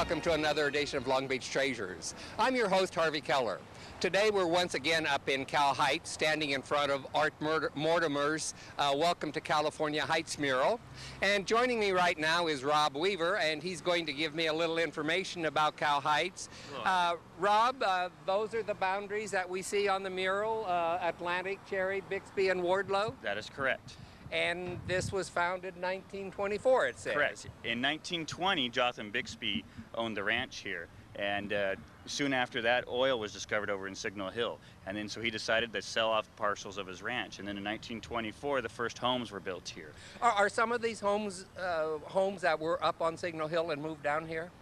Welcome to another edition of Long Beach Treasures. I'm your host, Harvey Keller. Today we're once again up in Cal Heights, standing in front of Art Mortimer's Welcome to California Heights mural. And joining me right now is Rob Weaver, and he's going to give me a little information about Cal Heights. Rob, those are the boundaries that we see on the mural, Atlantic, Cherry, Bixby, and Wardlow? That is correct. And this was founded in 1924, it says. Correct. In 1920, Jotham Bixby owned the ranch here, and soon after that, oil was discovered over in Signal Hill, and then so he decided to sell off parcels of his ranch, and then in 1924, the first homes were built here. Are some of these homes homes that were up on Signal Hill and moved down here?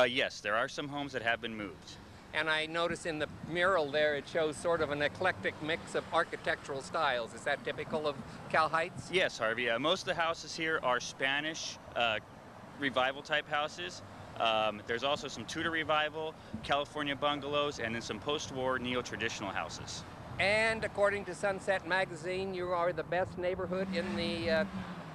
Yes, there are some homes that have been moved. And I notice in the mural there it shows sort of an eclectic mix of architectural styles. Is that typical of Cal Heights? Yes, Harvey. Most of the houses here are Spanish revival type houses. There's also some Tudor revival, California bungalows, and then some post-war neo-traditional houses. And according to Sunset Magazine, you are the best neighborhood in the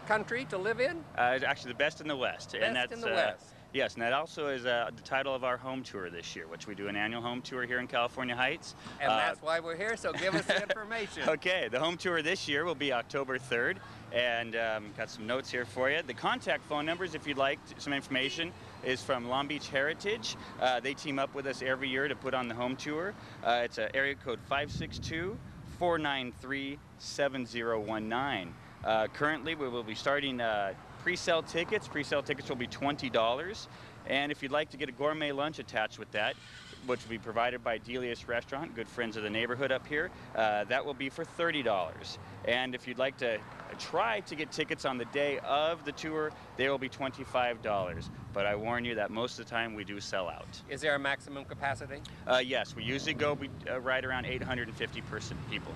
country to live in? Actually, the best in the West. Best in the West. Yes, and that also is the title of our home tour this year, which we do an annual home tour here in California Heights. And that's why we're here, so give us the information. Okay, the home tour this year will be October 3rd, and got some notes here for you. The contact phone numbers, if you'd like some information, is from Long Beach Heritage. They team up with us every year to put on the home tour. It's area code 562-493-7019. Currently, we will be starting pre-sale tickets. Pre-sale tickets will be $20. And if you'd like to get a gourmet lunch attached with that, which will be provided by Delius Restaurant, good friends of the neighborhood up here, that will be for $30. And if you'd like to try to get tickets on the day of the tour, they will be $25. But I warn you that most of the time we do sell out. Is there a maximum capacity? Yes, we usually go right around 850 people.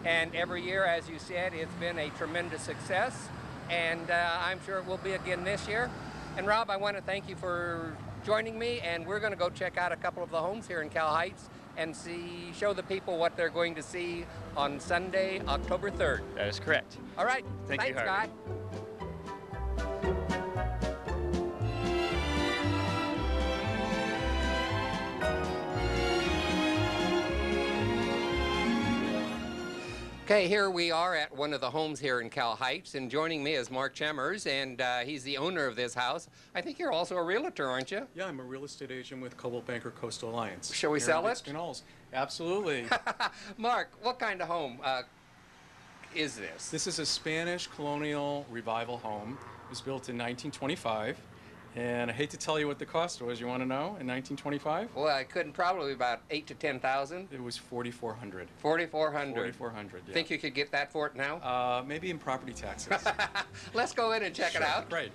And every year, as you said, it's been a tremendous success, and I'm sure it will be again this year. And Rob, I want to thank you for joining me, and we're going to go check out a couple of the homes here in Cal Heights and show the people what they're going to see on Sunday, October 3rd. That is correct. All right. Thanks, Harvey. Guy. Okay, here we are at one of the homes here in Cal Heights, and joining me is Mark Chemmers, and he's the owner of this house. I think you're also a realtor, aren't you? Yeah, I'm a real estate agent with Coldwell Banker Coastal Alliance. Shall we sell it? Absolutely. Mark, what kind of home is this? This is a Spanish colonial revival home. It was built in 1925. And I hate to tell you what the cost was. You want to know? In 1925? Well, I couldn't probably about 8,000 to 10,000. It was 4,400. 4,400. 4,400. Yeah. Think you could get that for it now? Maybe in property taxes. Let's go in and check it out. Right.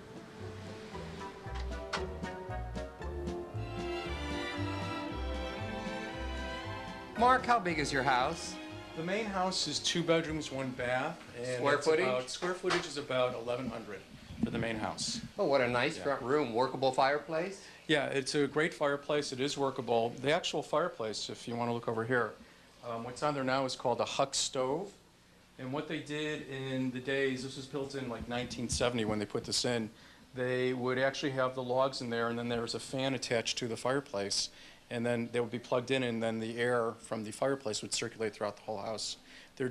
Mark, how big is your house? The main house is 2 bedrooms, 1 bath. And Square footage? Square footage is about 1,100 for the main house. Oh, what a nice front room. Workable fireplace? Yeah, it's a great fireplace. It is workable. The actual fireplace, if you want to look over here, what's on there now is called a Huck stove. And what they did in the days, this was built in like 1970 when they put this in, they would actually have the logs in there, and then there was a fan attached to the fireplace. And then they would be plugged in, and then the air from the fireplace would circulate throughout the whole house. There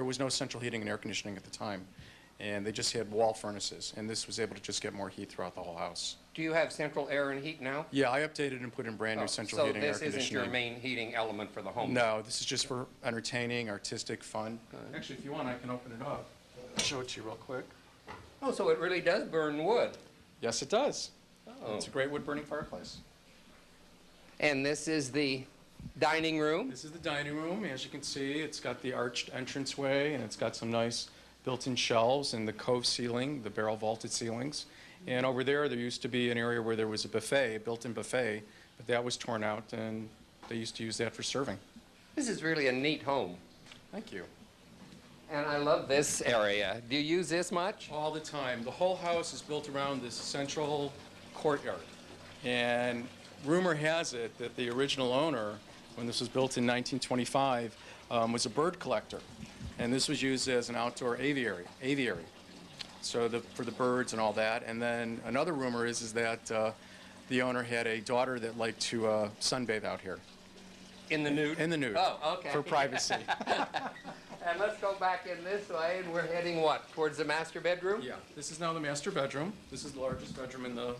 was no central heating and air conditioning at the time. And they just had wall furnaces, and this was able to just get more heat throughout the whole house. Do you have central air and heat now? Yeah, I updated and put in brand new central heating and air conditioning. So this isn't your main heating element for the home? No, this is just for entertaining, artistic, fun. Actually, if you want, I can open it up. I'll show it to you real quick. Oh, so it really does burn wood? Yes, it does. Oh. It's a great wood-burning fireplace. And this is the dining room? This is the dining room. As you can see, it's got the arched entranceway, and it's got some nice built-in shelves and the cove ceiling, the barrel vaulted ceilings. And over there used to be an area where there was a buffet, a built-in buffet, but that was torn out, and they used to use that for serving. This is really a neat home. Thank you. And I love this area. Do you use this much? All the time. The whole house is built around this central courtyard. And rumor has it that the original owner, when this was built in 1925, was a bird collector. And this was used as an outdoor aviary. So for the birds and all that. And then another rumor is that the owner had a daughter that liked to sunbathe out here. In the nude? In the nude. Oh, okay. For privacy. And let's go back in this way, and we're heading what? Towards the master bedroom? Yeah, this is now the master bedroom. This is the largest bedroom in the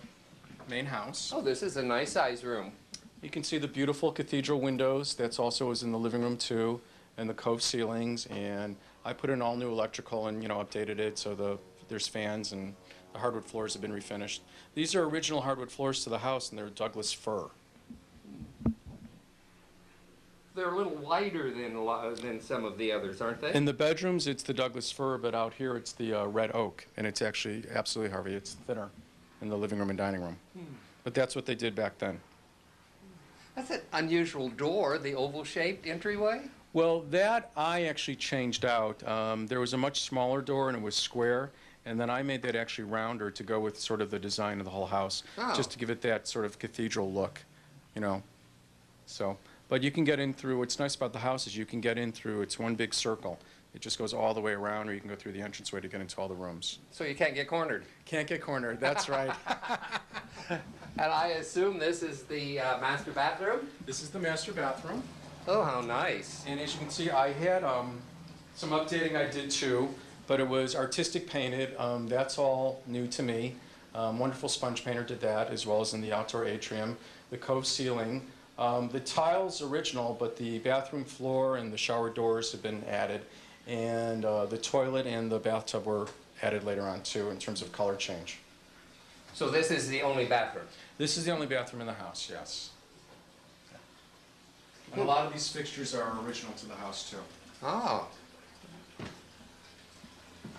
main house. Oh, this is a nice size room. You can see the beautiful cathedral windows. That's also is in the living room too, and the cove ceilings. And I put in all new electrical and updated it so there's fans, and the hardwood floors have been refinished. These are original hardwood floors to the house, and they're Douglas fir. They're a little wider than some of the others, aren't they? In the bedrooms, it's the Douglas fir, but out here it's the red oak, and it's actually absolutely Harvey. It's thinner in the living room and dining room. But that's what they did back then. That's an unusual door, the oval-shaped entryway. Well, that I actually changed out. There was a much smaller door, and it was square, and then I made that actually rounder to go with sort of the design of the whole house, just to give it that sort of cathedral look, So, but you can get in through, what's nice about the house is you can get in through, it's one big circle. It just goes all the way around, or you can go through the entranceway to get into all the rooms. So you can't get cornered. Can't get cornered, that's right. And I assume this is the master bathroom? This is the master bathroom. Oh, how nice. And as you can see, I had some updating I did too, but it was artistic painted. That's all new to me. Wonderful sponge painter did that, as well as in the outdoor atrium. The cove ceiling. The tiles original, but the bathroom floor and the shower doors have been added. And the toilet and the bathtub were added later on too, in terms of color change. So this is the only bathroom? This is the only bathroom in the house, yes. And a lot of these fixtures are original to the house too. Oh.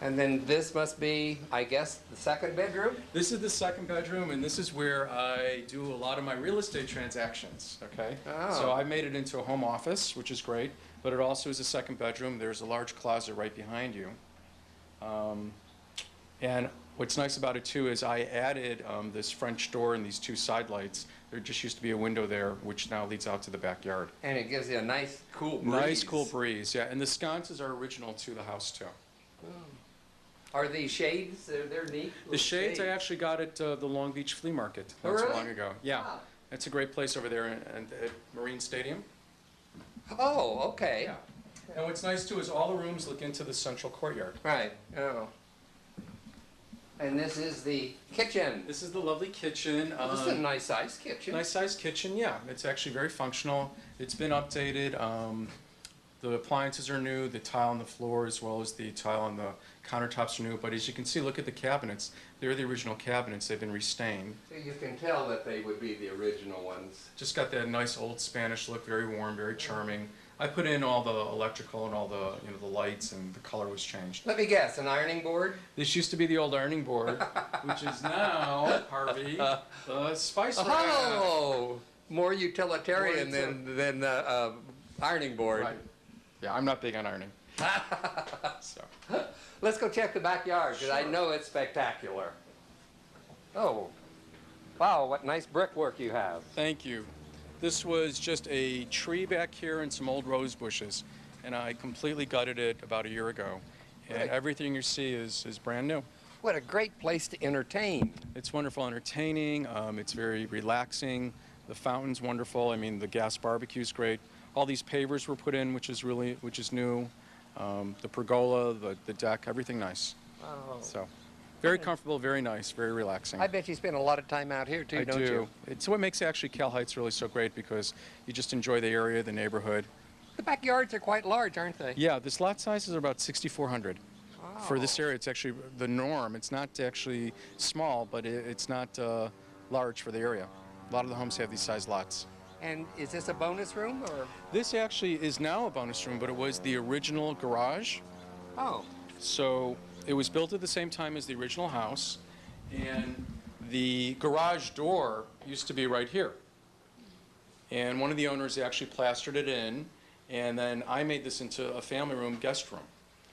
And then this must be, I guess, the second bedroom? This is the second bedroom, and this is where I do a lot of my real estate transactions, okay? Oh. So I made it into a home office, which is great, but it also is a second bedroom. There's a large closet right behind you. And what's nice about it too is I added this French door and these two side lights. There just used to be a window there, which now leads out to the backyard. And it gives you a nice, cool breeze. Nice, cool breeze, yeah. And the sconces are original to the house too. Oh. Are these shades, they're neat? The shades I actually got at the Long Beach Flea Market not so long ago. Yeah, Ah. it's a great place over there at Marine Stadium. Oh, okay. Yeah. And what's nice too is all the rooms look into the central courtyard. Right, oh. And this is the kitchen. This is the lovely kitchen. This is a nice sized kitchen. Nice sized kitchen, yeah. It's actually very functional. It's been updated. The appliances are new, the tile on the floor as well as the tile on the countertops are new. But as you can see, look at the cabinets. They're the original cabinets. They've been restained. So you can tell that they would be the original ones. Just got that nice old Spanish look, very warm, very charming. I put in all the electrical and all the the lights, and the color was changed. Let me guess, an ironing board? This used to be the old ironing board, which is now, Harvey, the spice rack. Oh, more utilitarian More than ironing board. Right. Yeah, I'm not big on ironing. So. Let's go check the backyard, because I know it's spectacular. Oh, wow, what nice brickwork you have. Thank you. This was just a tree back here and some old rose bushes, and I completely gutted it about a year ago. And Right. everything you see is brand new. What a great place to entertain. It's wonderful entertaining. It's very relaxing. The fountain's wonderful. I mean, the gas barbecue's great. All these pavers were put in, which is new. The pergola, the deck, everything nice. Oh. So, very comfortable, very nice, very relaxing. I bet you spend a lot of time out here too, don't you? It's what makes actually Cal Heights really so great, because you just enjoy the area, the neighborhood. The backyards are quite large, aren't they? Yeah, this lot size is about 6,400. For this area, it's actually the norm. It's not actually small, but it's not large for the area. A lot of the homes have these size lots. And is this a bonus room, or? This actually is now a bonus room, but it was the original garage. Oh, So it was built at the same time as the original house, and the garage door used to be right here. And one of the owners actually plastered it in, and then I made this into a family room, guest room.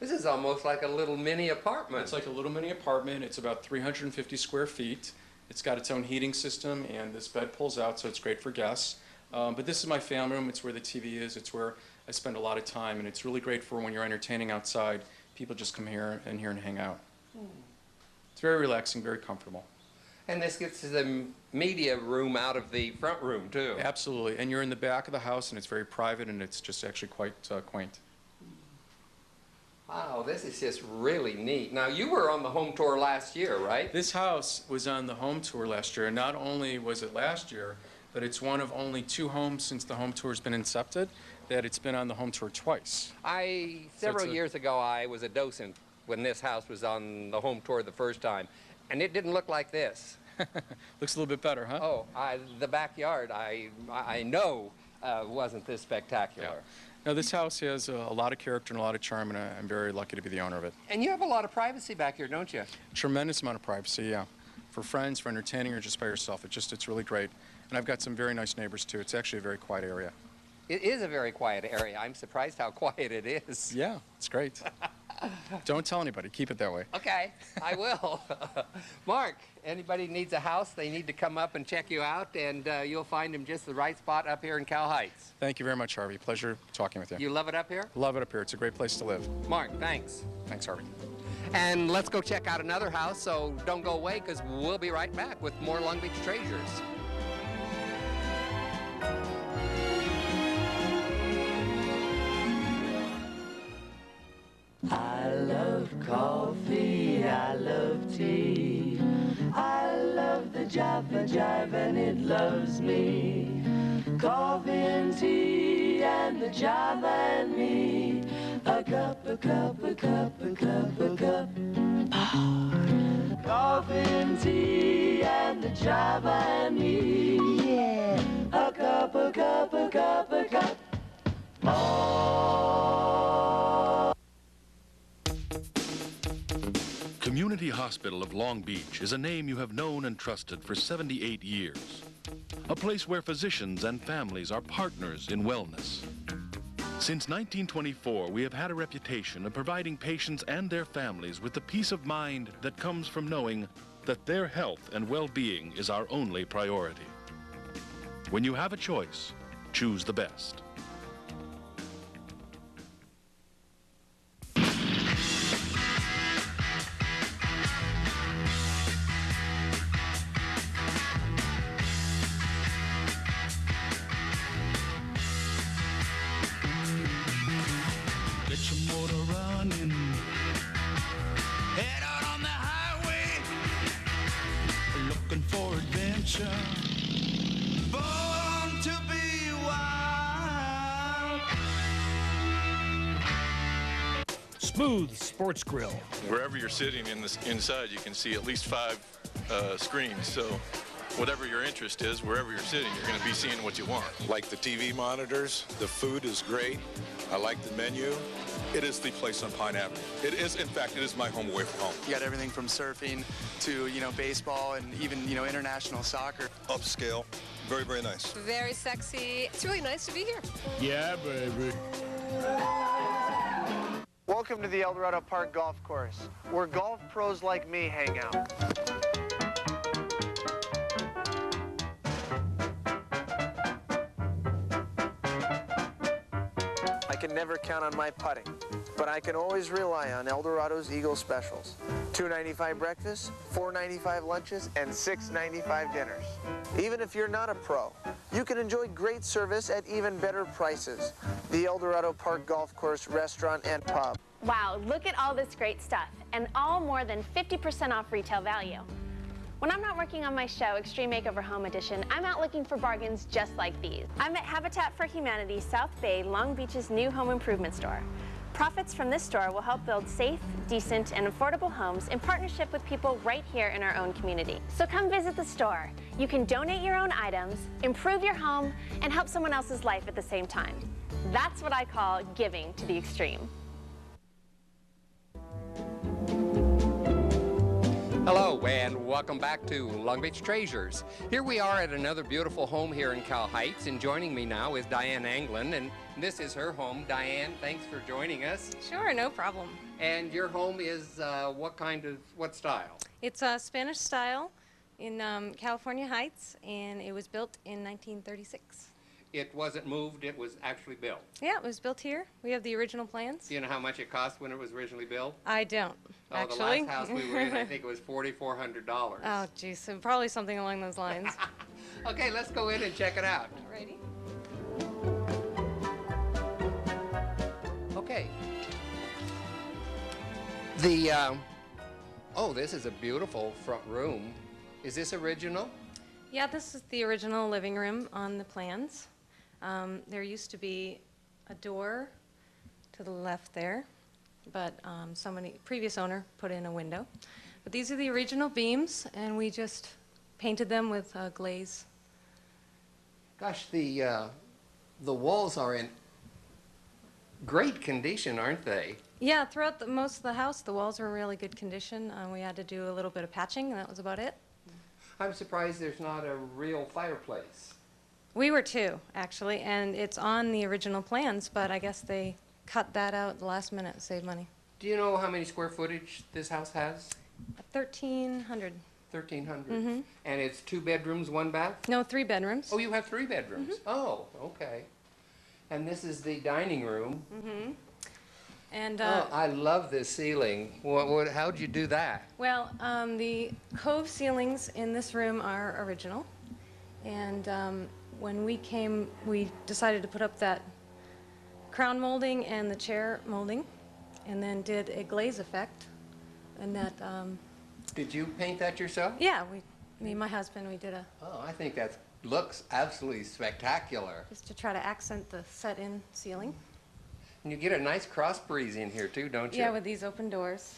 this is almost like a little mini apartment. It's like a little mini apartment. It's about 350 square feet. It's got its own heating system, and this bed pulls out, so it's great for guests. But this is my family room. It's where the TV is. It's where I spend a lot of time, and it's really great for when you're entertaining outside. People just come here and hang out. It's very relaxing, very comfortable. And this gets to the media room out of the front room, too. Absolutely. And you're in the back of the house, and it's very private, and it's just actually quite quaint. Wow, this is just really neat. Now, you were on the home tour last year, right? This house was on the home tour last year, and not only was it last year, but it's one of only 2 homes since the home tour's been incepted that it's been on the home tour twice. Several years ago, I was a docent when this house was on the home tour the first time, and it didn't look like this. Looks a little bit better, huh? Oh, the backyard, I know wasn't this spectacular. Yeah. Now, this house has a lot of character and a lot of charm, and I'm very lucky to be the owner of it. And you have a lot of privacy back here, don't you? Tremendous amount of privacy, yeah. For friends, for entertaining, or just by yourself. It's really great. And I've got some very nice neighbors, too. It's actually a very quiet area. It is a very quiet area. I'm surprised how quiet it is. Yeah, it's great. Don't tell anybody. Keep it that way. Okay, I will. Mark, anybody needs a house, they need to come up and check you out, and you'll find them just the right spot up here in Cal Heights. Thank you very much, Harvey. Pleasure talking with you. You love it up here? Love it up here. It's a great place to live. Mark, thanks. Thanks, Harvey. And let's go check out another house, so don't go away, because we'll be right back with more Long Beach Treasures. I love coffee, I love tea, I love the Java Jive and it loves me. Coffee and tea and the Java and me, a cup, a cup, a cup, a cup, a cup. Coffee and tea and the Java and me, yeah. A cup, a cup, a cup, a cup. Community Hospital of Long Beach is a name you have known and trusted for 78 years. A place where physicians and families are partners in wellness. Since 1924, we have had a reputation of providing patients and their families with the peace of mind that comes from knowing that their health and well-being is our only priority. When you have a choice, choose the best. Get your motor running. Head out on the highway, looking for adventure. Born to be wild. Smooth Sports Grill. Wherever you're sitting inside, you can see at least 5 screens. So whatever your interest is, wherever you're sitting, you're going to be seeing what you want. Like the TV monitors, the food is great. I like the menu. It is the place on Pine Avenue. It is, in fact, it is my home away from home. You got everything from surfing to, baseball and even, international soccer. Upscale, very, very nice. Very sexy. It's really nice to be here. Yeah, baby. Welcome to the El Dorado Park Golf Course, where golf pros like me hang out. I can never count on my putting, but I can always rely on El Dorado's Eagle specials. $2.95 breakfast, $4.95 lunches, and $6.95 dinners. Even if you're not a pro, you can enjoy great service at even better prices. The El Dorado Park Golf Course Restaurant and Pub. Wow, look at all this great stuff, and all more than 50% off retail value. When I'm not working on my show, Extreme Makeover Home Edition, I'm out looking for bargains just like these. I'm at Habitat for Humanity, South Bay, Long Beach's new home improvement store. Profits from this store will help build safe, decent, and affordable homes in partnership with people right here in our own community. So come visit the store. You can donate your own items, improve your home, and help someone else's life at the same time. That's what I call giving to the extreme. Hello and welcome back to Long Beach Treasures. Here we are at another beautiful home here in Cal Heights, and joining me now is Diane Anglin, and this is her home. Diane, thanks for joining us. Sure, no problem. And your home is what style? It's a Spanish style in California Heights, and it was built in 1936. it wasn't moved, it was actually built. Yeah, it was built here. We have the original plans. Do you know how much it cost when it was originally built? I don't, Oh, actually. the last house we were in, I think it was $4,400. Oh, geez, so probably something along those lines. Okay, let's go in and check it out. Alrighty. Okay. Oh, this is a beautiful front room. Is this original? Yeah, this is the original living room on the plans. There used to be a door to the left there, but previous owner put in a window. But these are the original beams, and we just painted them with glaze. Gosh, the walls are in great condition, aren't they? Yeah, throughout most of the house, the walls are in really good condition. We had to do a little bit of patching, and that was about it. I'm surprised there's not a real fireplace. We were too, actually, and it's on the original plans, but I guess they cut that out at the last minute to save money. Do you know how many square footage this house has? 1,300. 1,300. Mm-hmm. And it's 2 bedrooms, 1 bath? No, 3 bedrooms. Oh, you have 3 bedrooms? Mm-hmm. Oh, okay. And this is the dining room. Mm-hmm. And oh, I love this ceiling. How'd you do that? well, the cove ceilings in this room are original, and when we came, we decided to put up that crown molding and the chair molding, and then did a glaze effect, and that. Did you paint that yourself? Yeah, me and my husband, we did Oh, I think that looks absolutely spectacular. just to try to accent the set-in ceiling. And you get a nice cross breeze in here too, don't you? Yeah, with these open doors.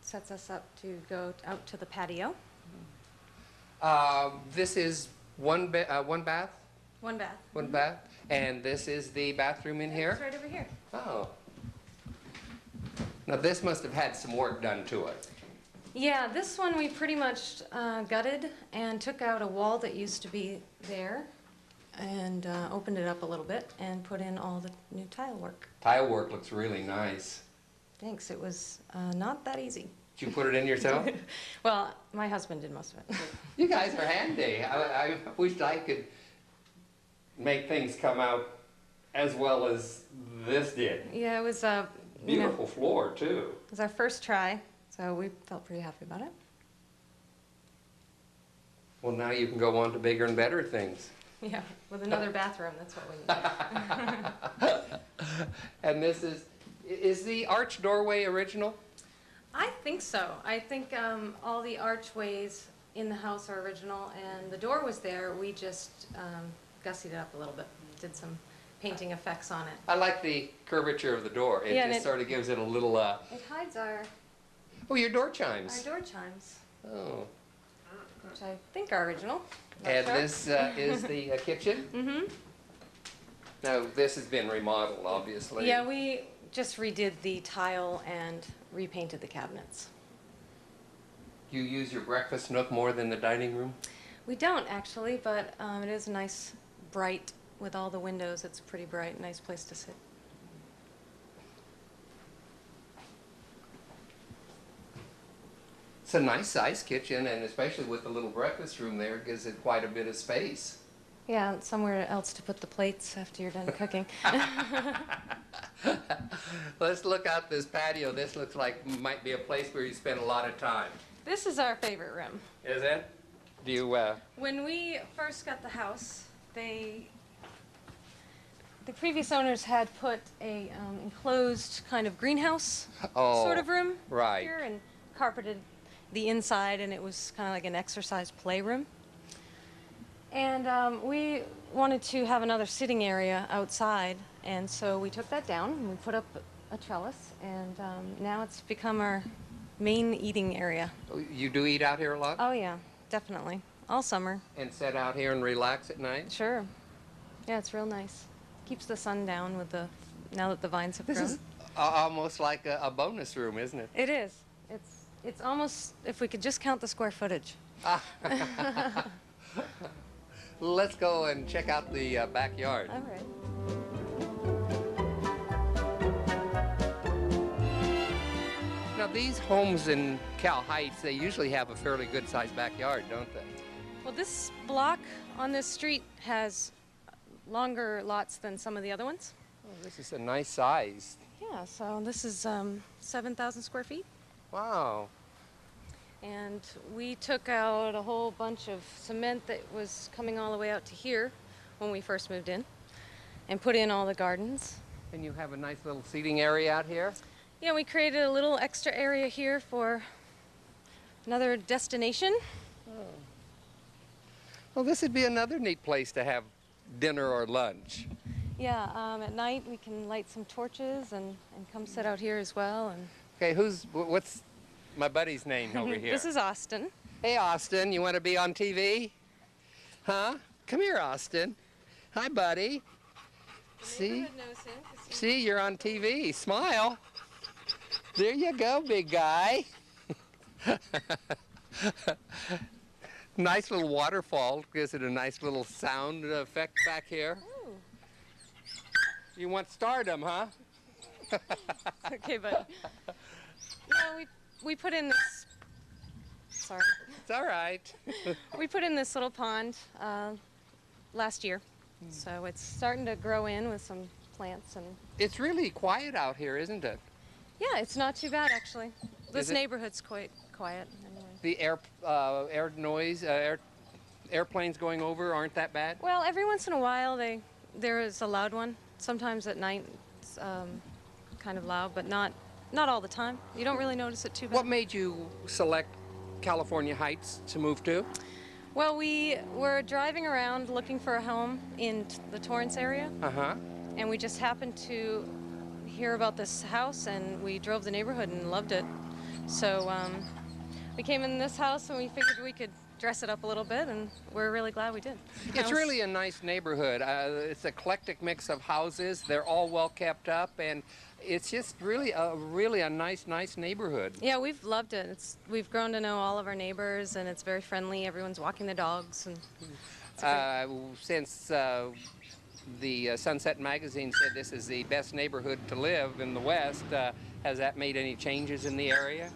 Sets us up to go out to the patio. This is one bath? 1 bath. 1 bath? And this is the bathroom in here? It's right over here. Oh. Now this must have had some work done to it. Yeah, this one we pretty much gutted and took out a wall that used to be there and opened it up a little bit and put in all the new tile work. Tile work looks really nice. Thanks, it was not that easy. Did you put it in yourself? Well, my husband did most of it. You guys are handy. I wished I could make things come out as well as this did. Yeah, it was Beautiful floor too. it was our first try, so we felt pretty happy about it. Well, now you can go on to bigger and better things. Yeah, with another bathroom, that's what we need. And this is the arch doorway original? I think so. I think all the archways in the house are original, and the door was there. We just gussied it up a little bit, did some painting effects on it. I like the curvature of the door. It Yeah, and just it- sort of gives it a little, It hides our your door chimes. door chimes, Oh. which I think are original. Not And sure. this is the kitchen? Mm-hmm. Now, this has been remodeled, obviously. Yeah, we just redid the tile and repainted the cabinets. You use your breakfast nook more than the dining room? We don't actually, but it is nice, bright, with all the windows. It's a pretty bright, nice place to sit. It's a nice sized kitchen, and especially with the little breakfast room there, it gives it quite a bit of space. Yeah, and somewhere else to put the plates after you're done cooking. Let's look out this patio. This looks like might be a place where you spend a lot of time. This is our favorite room. Is it? Do you, When we first got the house, the previous owners had put a enclosed kind of greenhouse sort of room right. here and carpeted the inside, and it was kind of like an exercise playroom. And we wanted to have another sitting area outside, and so we took that down and we put up a trellis, and now it's become our main eating area. You do eat out here a lot? Oh yeah, definitely. All summer. And sit out here and relax at night? Sure. Yeah, it's real nice. Keeps the sun down with now that the vines have grown. This is almost like a bonus room, isn't it? It is. It's almost, if we could just count the square footage. Let's go and check out the backyard. All right. Now, these homes in Cal Heights, they usually have a fairly good-sized backyard, don't they? Well, this block on this street has longer lots than some of the other ones. Oh, this is a nice size. Yeah, so this is 7,000 square feet. Wow. And we took out a whole bunch of cement that was coming all the way out to here when we first moved in and put in all the gardens. And you have a nice little seating area out here? Yeah, we created a little extra area here for another destination. Well, this would be another neat place to have dinner or lunch. Yeah, at night we can light some torches and come sit out here as well. And Okay, what's my buddy's name over here? This is Austin. Hey, Austin, you want to be on TV? Huh? Come here, Austin. Hi, buddy. See? See, you're on TV. Smile. There you go, big guy. Nice little waterfall. Gives it a nice little sound effect back here. Ooh. You want stardom, huh? Okay, buddy. No, we put in this. Sorry. It's all right. We put in this little pond last year, so it's starting to grow in with some plants and. It's really quiet out here, isn't it? Yeah, it's not too bad actually. This Is it? neighborhood's quite quiet anyway. The air noise, airplanes going over aren't that bad? Well, every once in a while there is a loud one. Sometimes at night it's kind of loud, but not all the time. You don't really notice it too bad. What made you select California Heights to move to? Well, we were driving around looking for a home in the Torrance area. Uh-huh. And we just happened to hear about this house, and we drove the neighborhood and loved it. So we came in this house and we figured we could dress it up a little bit, and we're really glad we did. It's really a nice neighborhood. It's an eclectic mix of houses. They're all well kept up, and it's just really a nice neighborhood. Yeah, we've loved it. We've grown to know all of our neighbors, and it's very friendly. Everyone's walking their dogs, and Since the Sunset Magazine said this is the best neighborhood to live in the West, has that made any changes in the area?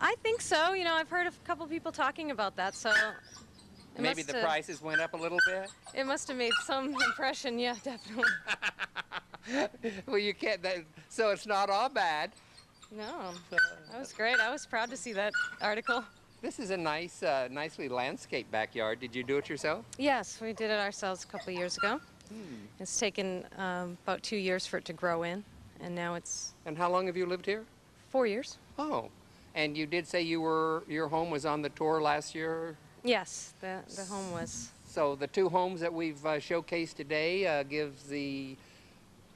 I think so. You know, I've heard a couple people talking about that, so Maybe the prices went up a little bit? It must have made some impression, yeah, definitely. Well, you can't, so it's not all bad. No, that was great. I was proud to see that article. This is a nice, nicely landscaped backyard. Did you do it yourself? Yes, we did it ourselves a couple of years ago. It's taken about 2 years for it to grow in, and now it's... And how long have you lived here? 4 years. Oh, and you did say your home was on the tour last year? Yes, the home was. So the two homes that we've showcased today gives the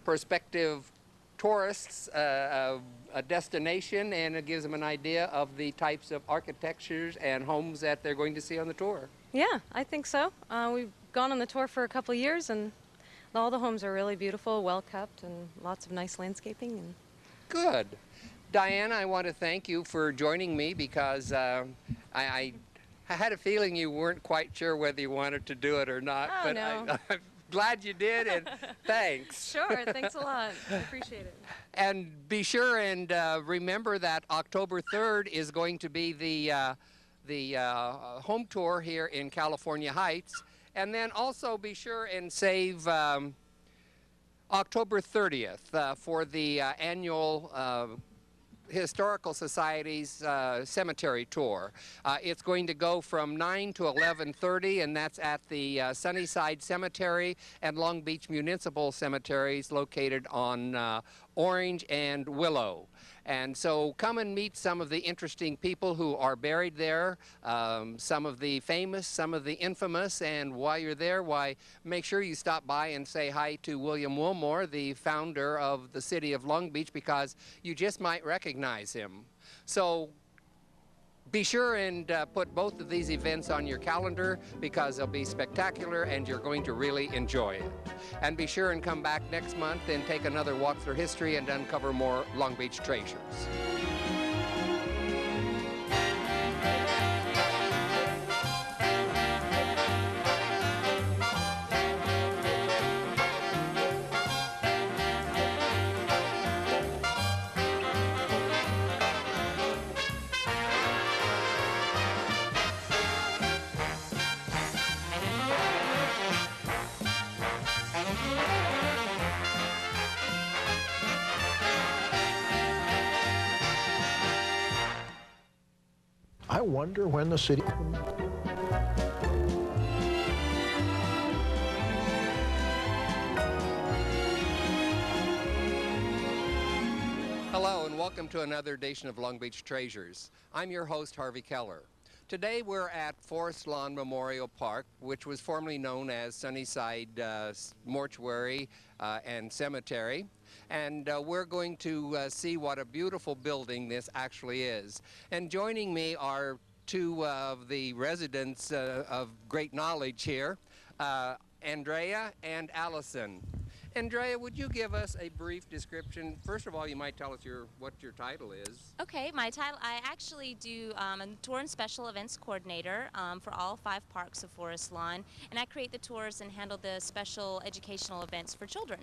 prospective tourists a destination, and it gives them an idea of the types of architectures and homes that they're going to see on the tour. Yeah, I think so. We've gone on the tour for a couple of years, and all the homes are really beautiful, well kept, and lots of nice landscaping. And good. Diane, I want to thank you for joining me because I had a feeling you weren't quite sure whether you wanted to do it or not. Oh, but no. I'm glad you did, and thanks. Sure, thanks a lot. I appreciate it. And be sure and remember that October 3rd is going to be the home tour here in California Heights. And then also be sure and save October 30th for the annual Historical Society's cemetery tour. It's going to go from 9 to 11:30, and that's at the Sunnyside Cemetery and Long Beach Municipal Cemeteries located on Orange and Willow. And so come and meet some of the interesting people who are buried there, some of the famous, some of the infamous, and while you're there, why, make sure you stop by and say hi to William Wilmore, the founder of the city of Long Beach, because you just might recognize him. So be sure and put both of these events on your calendar because they'll be spectacular and you're going to really enjoy it. And be sure and come back next month and take another walk through history and uncover more Long Beach treasures. wonder when the city... Hello and welcome to another edition of Long Beach Treasures. I'm your host, Harvey Keller. Today we're at Forest Lawn Memorial Park, which was formerly known as Sunnyside Mortuary and Cemetery. And we're going to see what a beautiful building this actually is. And joining me are two of the residents of great knowledge here, Andrea and Allison. Andrea, would you give us a brief description? First of all, you might tell us what your title is. Okay, my title, I actually do a tour and special events coordinator for all 5 parks of Forest Lawn, and I create the tours and handle the special educational events for children.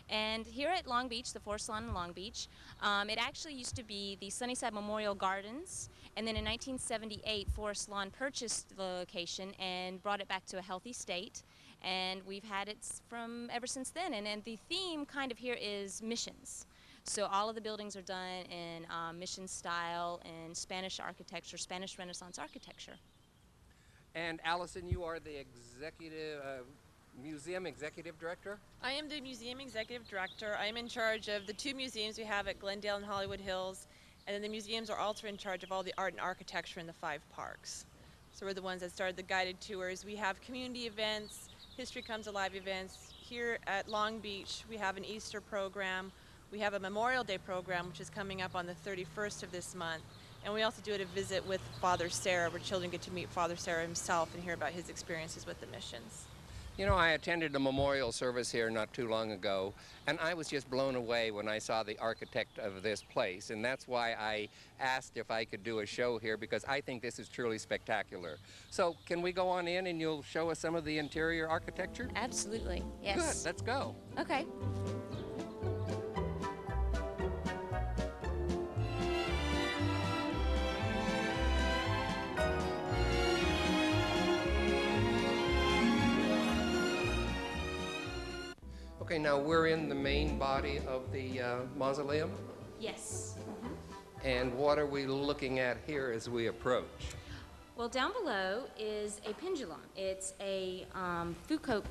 And here at Long Beach, the Forest Lawn in Long Beach, it actually used to be the Sunnyside Memorial Gardens, and then in 1978, Forest Lawn purchased the location and brought it back to a healthy state. And we've had it from ever since then. And the theme kind of here is missions. So all of the buildings are done in mission style and Spanish architecture, Spanish Renaissance architecture. And Allison, you are the museum executive director? I am the museum executive director. I'm in charge of the 2 museums we have at Glendale and Hollywood Hills. And then the museums are also in charge of all the art and architecture in the 5 parks. So we're the ones that started the guided tours. We have community events, History Comes Alive events. Here at Long Beach, we have an Easter program. We have a Memorial Day program, which is coming up on the 31st of this month. And we also do a visit with Father Serra, where children get to meet Father Serra himself and hear about his experiences with the missions. You know, I attended a memorial service here not too long ago, and I was just blown away when I saw the architect of this place, and that's why I asked if I could do a show here, because I think this is truly spectacular. So, can we go on in and you'll show us some of the interior architecture? Absolutely, yes. Good, let's go. Okay. Okay, now we're in the main body of the mausoleum. Yes. And what are we looking at here as we approach? Well, down below is a pendulum. It's a Foucault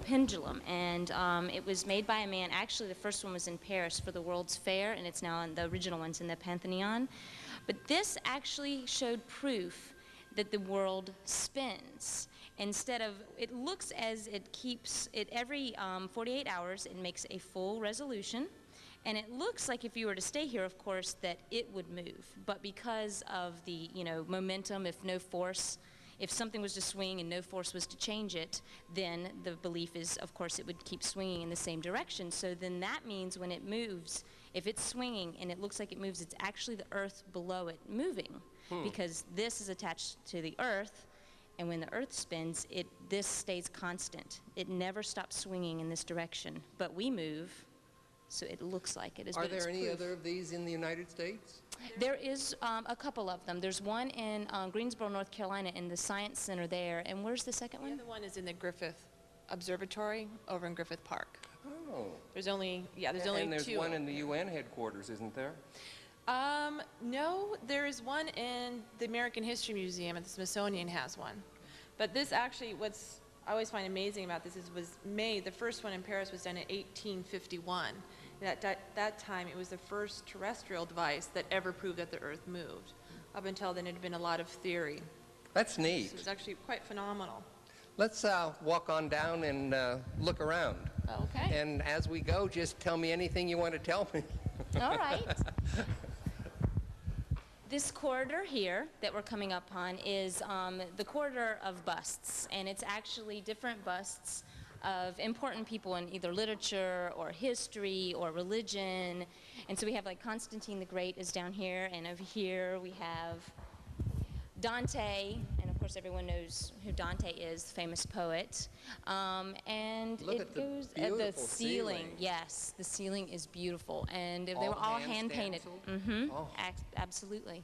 pendulum, and it was made by a man. Actually, the first one was in Paris for the World's Fair, and it's now in the original one's in the Pantheon. But this actually showed proof that the world spins. Instead of, it looks as it keeps it every 48 hours, it makes a full resolution. And it looks like if you were to stay here, of course, that it would move. But because of the, momentum, if no force, if something was to swing and no force was to change it, then the belief is, of course, it would keep swinging in the same direction. So then that means when it moves, if it's swinging and it looks like it moves, it's actually the earth below it moving. Because this is attached to the earth, and when the earth spins, this stays constant. It never stops swinging in this direction. But we move, so it looks like it is. Are there any other of these in the United States? There is a couple of them. There's one in Greensboro, North Carolina, in the Science Center there. And where's the second one? The other one is in the Griffith Observatory over in Griffith Park. Oh. There's only 2. And there's one in the UN headquarters, isn't there? No, there is one in the American History Museum, and the Smithsonian has one. But this actually, what's I always find amazing about this is the first one in Paris was done in 1851. And at that time, it was the first terrestrial device that ever proved that the Earth moved. Up until then, it had been a lot of theory. That's neat. So it's actually quite phenomenal. Let's walk on down and look around. Okay. And as we go, just tell me anything you want to tell me. All right. This corridor here that we're coming up on is the corridor of busts, and it's actually different busts of important people in either literature or history or religion. And so we have like Constantine the Great is down here, and over here we have Dante, and of course everyone knows who Dante is, the famous poet. And Look it at the goes at the beautiful ceiling. ceiling. Yes, the ceiling is beautiful, and they All were all hand hand painted. stenciled? Oh. Absolutely.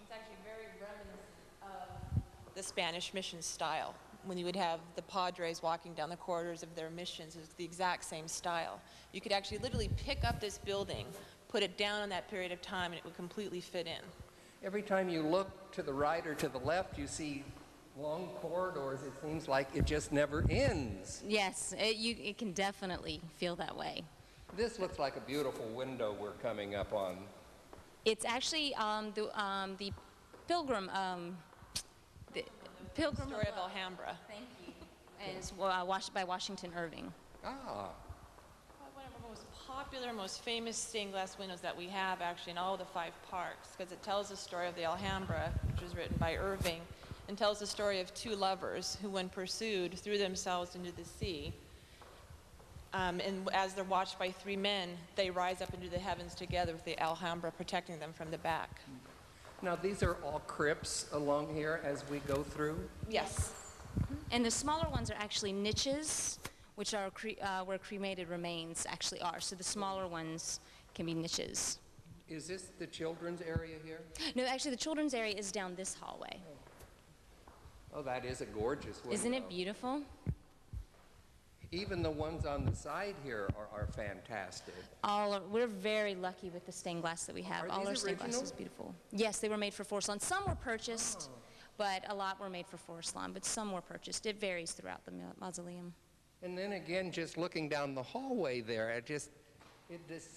It's actually very reminiscent of the Spanish mission style. When you would have the padres walking down the corridors of their missions, it's the exact same style. You could actually literally pick up this building, put it down in that period of time, and it would completely fit in. Every time you look to the right or to the left, you see long corridors. It seems like it just never ends. Yes, it can definitely feel that way. This looks like a beautiful window we're coming up on. It's actually the Pilgrim. The Pilgrim Story of Alhambra. Thank you. And it's by Washington Irving. Ah. One of our most popular, most famous stained glass windows that we have actually in all the 5 parks, because it tells the story of the Alhambra, which was written by Irving, and tells the story of 2 lovers who, when pursued, threw themselves into the sea. And as they're watched by 3 men, they rise up into the heavens together with the Alhambra protecting them from the back. Now, these are all crypts along here as we go through? Yes. And the smaller ones are actually niches, which are where cremated remains actually are. So the smaller ones can be niches. Is this the children's area here? No, actually the children's area is down this hallway. Oh, that is a gorgeous window. Isn't it beautiful? Even the ones on the side here are fantastic. We're very lucky with the stained glass that we have. Are All these our stained glass original? is beautiful. Yes, they were made for Forest Lawn. Some were purchased, but a lot were made for Forest Lawn, but some were purchased. It varies throughout the mausoleum. And then again, just looking down the hallway there, it just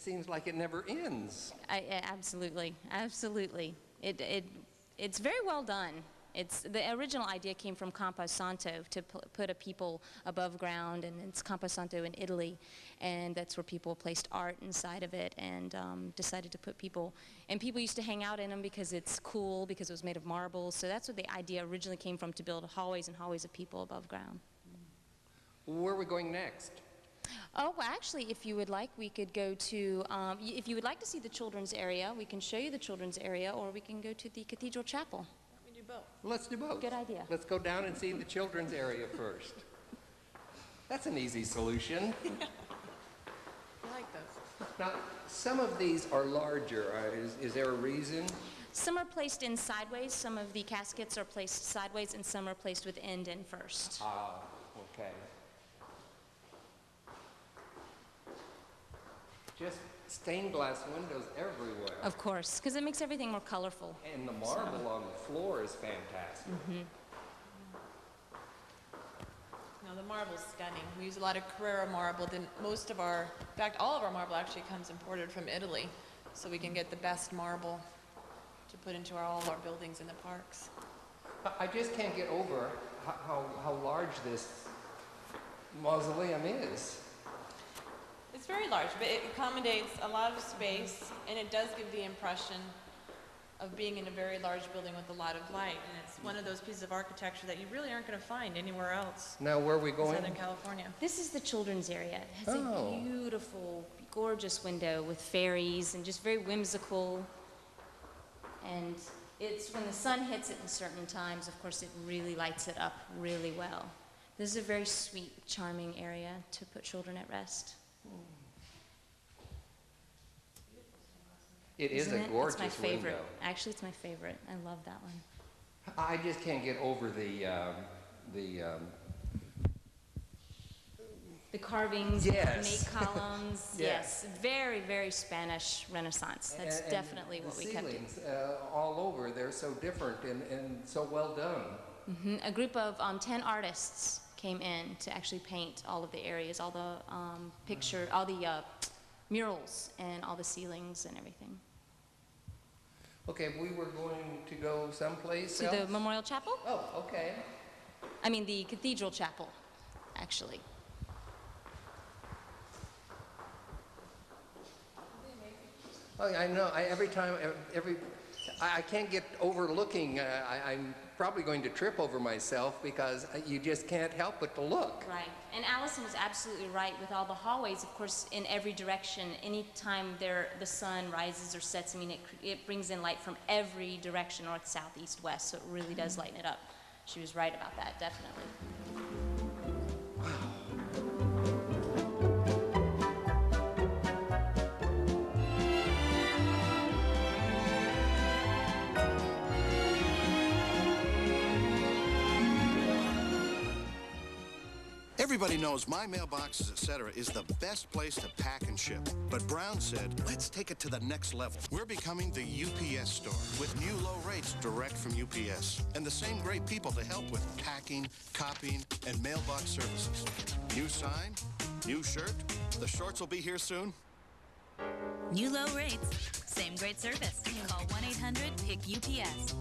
seems like it never ends. Absolutely, absolutely. It's very well done. The original idea came from Camposanto to put a people above ground, and it's Camposanto in Italy, and that's where people placed art inside of it and decided to put people. And people used to hang out in them because it's cool, because it was made of marble. So that's where the idea originally came from, to build hallways and hallways of people above ground. Where are we going next? Oh, well, actually, if you would like, we could go to, if you would like to see the children's area, we can show you the children's area, or we can go to the Cathedral Chapel. We do both. Let's do both. Good idea. Let's go down and see the children's area first. That's an easy solution. I like those. Now, some of these are larger. Is there a reason? Some are placed in sideways. Some of the caskets are placed sideways, and some are placed with end in first. Ah, okay. Just stained glass windows everywhere. Of course, because it makes everything more colorful. And the marble on the floor is fantastic. Mm-hmm. No, the marble's stunning. We use a lot of Carrara marble. Most of our, in fact, all of our marble actually comes imported from Italy, so we can get the best marble to put into all of our buildings in the parks. I just can't get over how large this mausoleum is. It's very large, but it accommodates a lot of space, and it does give the impression of being in a very large building with a lot of light. And it's one of those pieces of architecture that you really aren't going to find anywhere else. Now, where are we in going? Southern California. This is the children's area. It has a beautiful, gorgeous window with fairies and just very whimsical. And it's when the sun hits it in certain times, of course, it really lights it up really well. This is a very sweet, charming area to put children at rest. It is Isn't a it? gorgeous It's my favorite. window. Actually, it's my favorite. I love that one. I just can't get over The carvings, Yes. the ornate columns. Yes. Yes, very, very Spanish Renaissance. That's and definitely what we kept. The ceilings all over, they're so different and so well done. A group of 10 artists came in to actually paint all of the areas, all the all the murals, and all the ceilings and everything. Okay, we were going to go someplace To else? the Memorial Chapel? Oh, okay. I mean, the Cathedral Chapel, actually. Oh, I know. I can't get over looking. I'm probably going to trip over myself because you just can't help but to look. Right. And Allison is absolutely right with all the hallways, of course, in every direction. Anytime the sun rises or sets, I mean, it brings in light from every direction, north, south, east, west, so it really does lighten it up. She was right about that, definitely. Everybody knows My Mailboxes, etc. is the best place to pack and ship. But Brown said, let's take it to the next level. We're becoming the UPS store with new low rates direct from UPS and the same great people to help with packing, copying, and mailbox services. New sign, new shirt. The shorts will be here soon. New low rates, same great service. Call 1-800-PICK-UPS.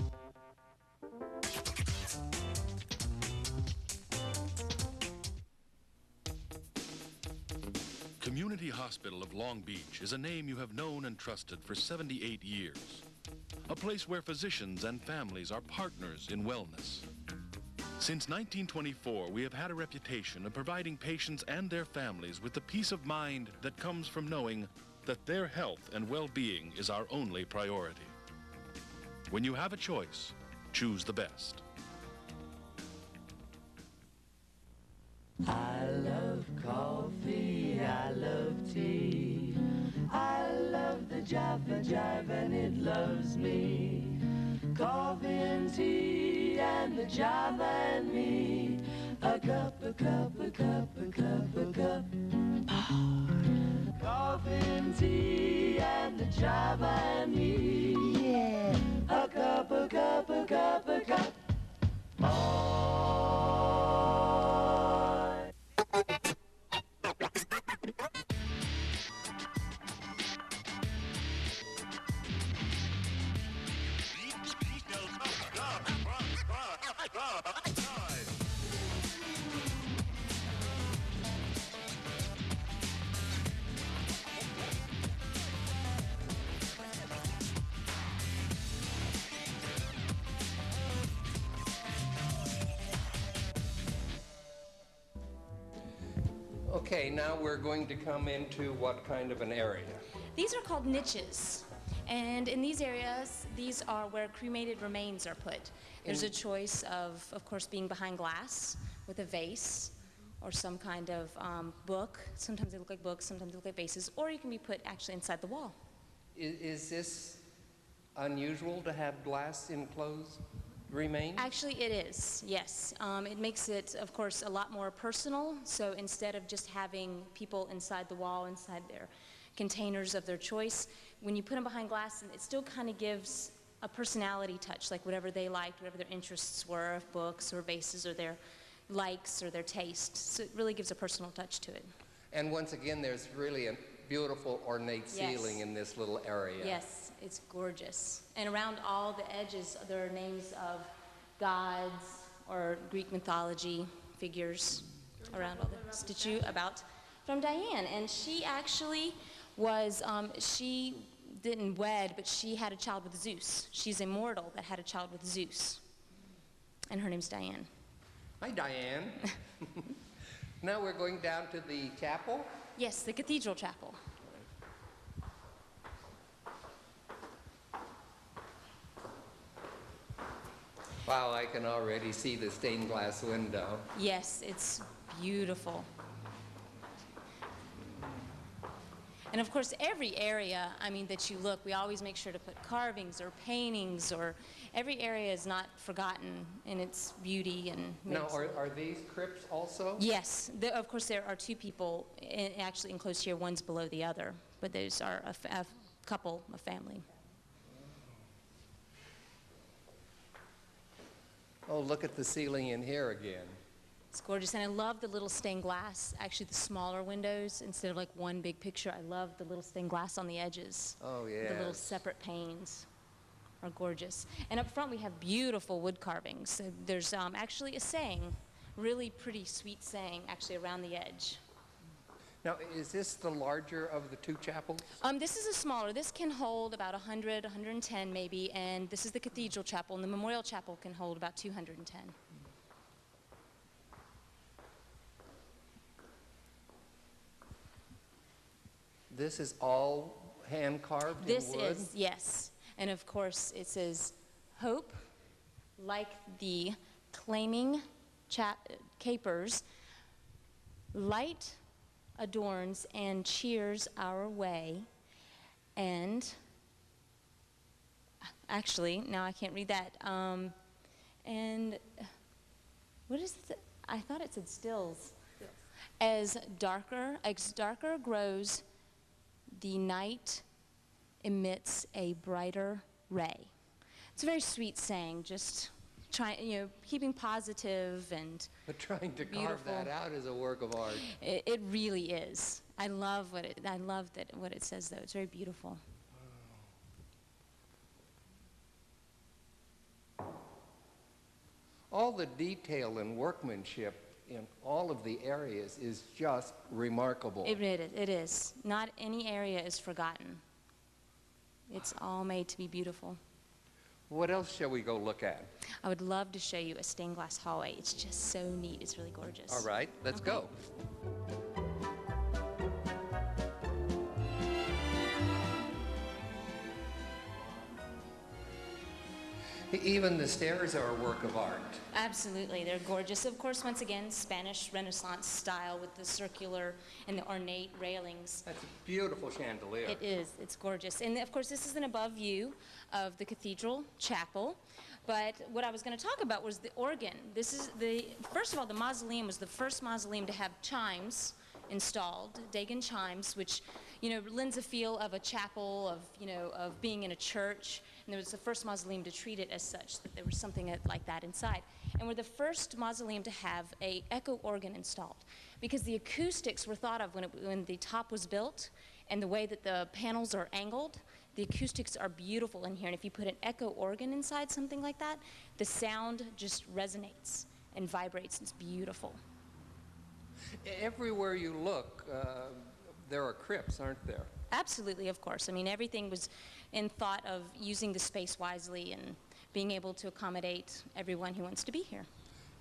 Community Hospital of Long Beach is a name you have known and trusted for 78 years. A place where physicians and families are partners in wellness. Since 1924, we have had a reputation of providing patients and their families with the peace of mind that comes from knowing that their health and well-being is our only priority. When you have a choice, choose the best. I love coffee, I love tea, I love the Java Jive and it loves me. Coffee and tea and the Java and me, a cup, a cup, a cup, a cup, a cup. Coffee and tea and the Java and me, yeah. A cup, a cup, a cup, a cup. Okay, now we're going to come into what kind of an area? These are called niches. And in these areas, these are where cremated remains are put. There's a choice of course, being behind glass with a vase or some kind of book. Sometimes they look like books, sometimes they look like vases, or you can be put actually inside the wall. Is this unusual to have glass enclosed remains? Actually, it is, yes. It makes it, of course, a lot more personal. So instead of just having people inside the wall, inside their containers of their choice, when you put them behind glass, it still kind of gives a personality touch, like whatever they liked, whatever their interests were, books or vases or their likes or their tastes. So it really gives a personal touch to it. And once again, there's really a beautiful ornate ceiling in this little area. Yes, it's gorgeous. And around all the edges, there are names of gods or Greek mythology figures around all the statue from Diane. And she actually was, she didn't wed, but she had a child with Zeus. She's immortal that had a child with Zeus. And her name's Diane. Hi, Diane. Now we're going down to the chapel? Yes, the cathedral chapel. Wow, I can already see the stained glass window. Yes, it's beautiful. And of course, every area, that you look, we always make sure to put carvings or paintings, or every area is not forgotten in its beauty. And now, are these crypts also? Yes, of course there are two people actually enclosed here, one's below the other, but those are a couple, a family. Oh, look at the ceiling in here again. It's gorgeous, and I love the little stained glass, actually the smaller windows, instead of like one big picture. I love the little stained glass on the edges. Oh, yeah. The little separate panes are gorgeous. And up front we have beautiful wood carvings. So there's actually a saying, really pretty sweet saying, actually around the edge. Now, is this the larger of the two chapels? This is a smaller. This can hold about 100, 110 maybe, and this is the cathedral chapel, and the memorial chapel can hold about 210. This is all hand-carved in wood? This is, yes. And of course, it says, hope, like the claiming capers, light adorns and cheers our way. And actually, now I can't read that. And what is it? I thought it said stills. As darker grows, the night emits a brighter ray. It's a very sweet saying, just keeping positive and But trying to beautiful. carve that out is a work of art. It really is. I love what it says, though. It's very beautiful. All the detail and workmanship in all of the areas is just remarkable. It is. Not any area is forgotten. It's all made to be beautiful. What else shall we go look at? I would love to show you a stained glass hallway. It's just so neat. It's really gorgeous. All right, let's go. Even the stairs are a work of art. Absolutely. They're gorgeous. Of course, once again, Spanish Renaissance style with the circular and the ornate railings. That's a beautiful chandelier. It is. It's gorgeous. And of course, this is an above view of the cathedral chapel. But what I was going to talk about was the organ. First of all, the mausoleum was the first mausoleum to have chimes installed, Dagon chimes, which, lends a feel of a chapel, of being in a church. And there was the first mausoleum to treat it as such, that there was something like that inside. And we're the first mausoleum to have an echo organ installed, because the acoustics were thought of when the top was built, and the way that the panels are angled. The acoustics are beautiful in here, and if you put an echo organ inside something like that, the sound just resonates and vibrates. It's beautiful. Everywhere you look, there are crypts, aren't there? Absolutely, of course. I mean, everything was in thought of using the space wisely and being able to accommodate everyone who wants to be here.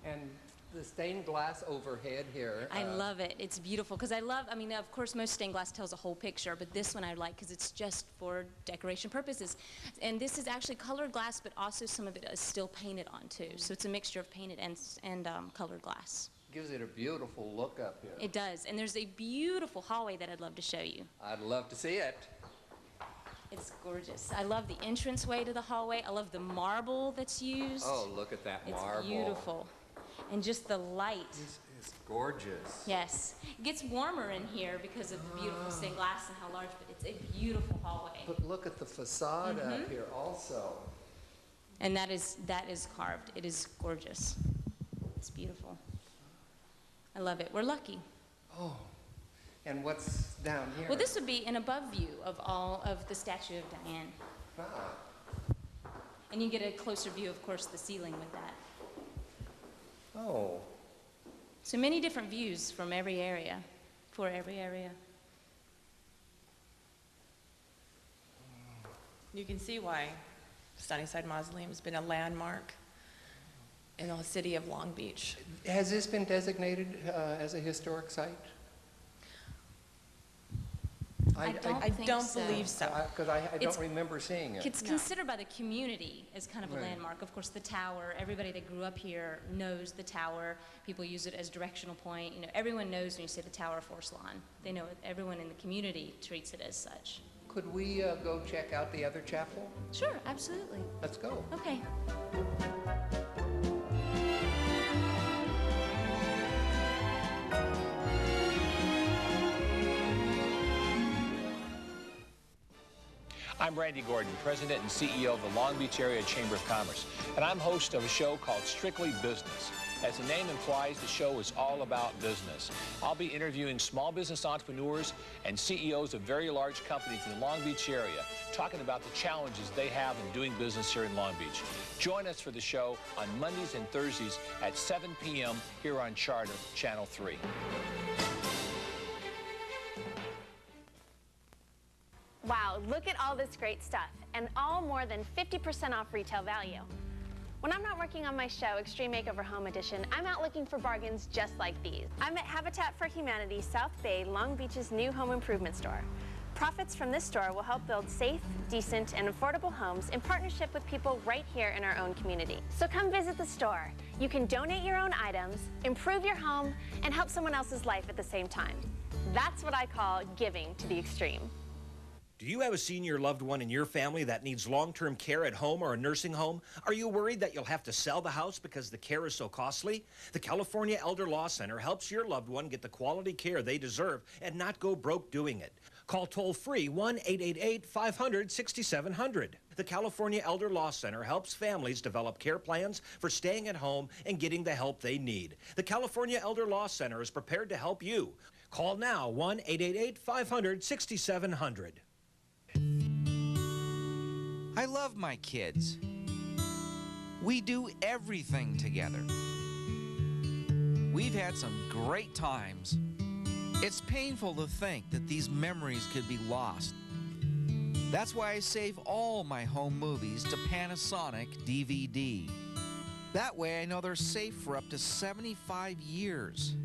And the stained glass overhead here. I love it. It's beautiful because of course, most stained glass tells a whole picture, but this one I like because it's just for decoration purposes. And this is actually colored glass, but also some of it is still painted on too. So it's a mixture of painted and colored glass. Gives it a beautiful look up here. It does. And there's a beautiful hallway that I'd love to show you. I'd love to see it. It's gorgeous. I love the entranceway to the hallway. I love the marble that's used. Oh, look at that marble. It's beautiful. And just the light. This is gorgeous. Yes. It gets warmer in here because of the beautiful stained glass and how large, but it's a beautiful hallway. But look at the facade up here also. And that is carved. It is gorgeous. It's beautiful. I love it. We're lucky. Oh, and what's down here? Well, this would be an above view of all of the statue of Diane. Ah. And you get a closer view, of course, the ceiling with that. Oh. So many different views from every area, for every area. You can see why Sunnyside Mausoleum has been a landmark in the city of Long Beach. Has this been designated as a historic site? I don't believe so. Because I don't remember seeing it. It's considered by the community as kind of a landmark. Of course, the tower, everybody that grew up here knows the tower. People use it as directional point. Everyone knows when you say the Tower of Forest Lawn. They know it. Everyone in the community treats it as such. Could we go check out the other chapel? Sure, absolutely. Let's go. Okay. I'm Randy Gordon, President and CEO of the Long Beach Area Chamber of Commerce, and I'm host of a show called Strictly Business. As the name implies, the show is all about business. I'll be interviewing small business entrepreneurs and CEOs of very large companies in the Long Beach area, talking about the challenges they have in doing business here in Long Beach. Join us for the show on Mondays and Thursdays at 7 p.m. here on Charter Channel 3. Wow, look at all this great stuff, and all more than 50% off retail value. When I'm not working on my show, Extreme Makeover Home Edition, I'm out looking for bargains just like these. I'm at Habitat for Humanity, South Bay, Long Beach's new home improvement store. Profits from this store will help build safe, decent, and affordable homes in partnership with people right here in our own community. So come visit the store. You can donate your own items, improve your home, and help someone else's life at the same time. That's what I call giving to the extreme. Do you have a senior loved one in your family that needs long-term care at home or a nursing home? Are you worried that you'll have to sell the house because the care is so costly? The California Elder Law Center helps your loved one get the quality care they deserve and not go broke doing it. Call toll-free 1-888-500-6700. The California Elder Law Center helps families develop care plans for staying at home and getting the help they need. The California Elder Law Center is prepared to help you. Call now 1-888-500-6700. I love my kids. We do everything together. We've had some great times. It's painful to think that these memories could be lost. That's why I save all my home movies to Panasonic DVD. That way I know they're safe for up to 75 years.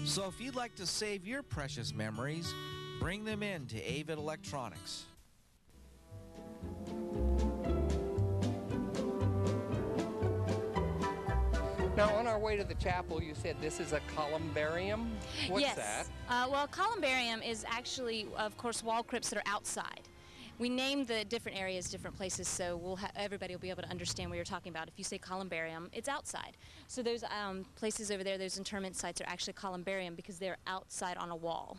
So if you'd like to save your precious memories, bring them in to Avid Electronics. Now, on our way to the chapel, you said this is a columbarium? What's yes. that? Well, columbarium is actually, of course, wall crypts that are outside. We name the different areas different places, so everybody will be able to understand what you're talking about. If you say columbarium, it's outside. So those places over there, those interment sites are actually columbarium because they're outside on a wall.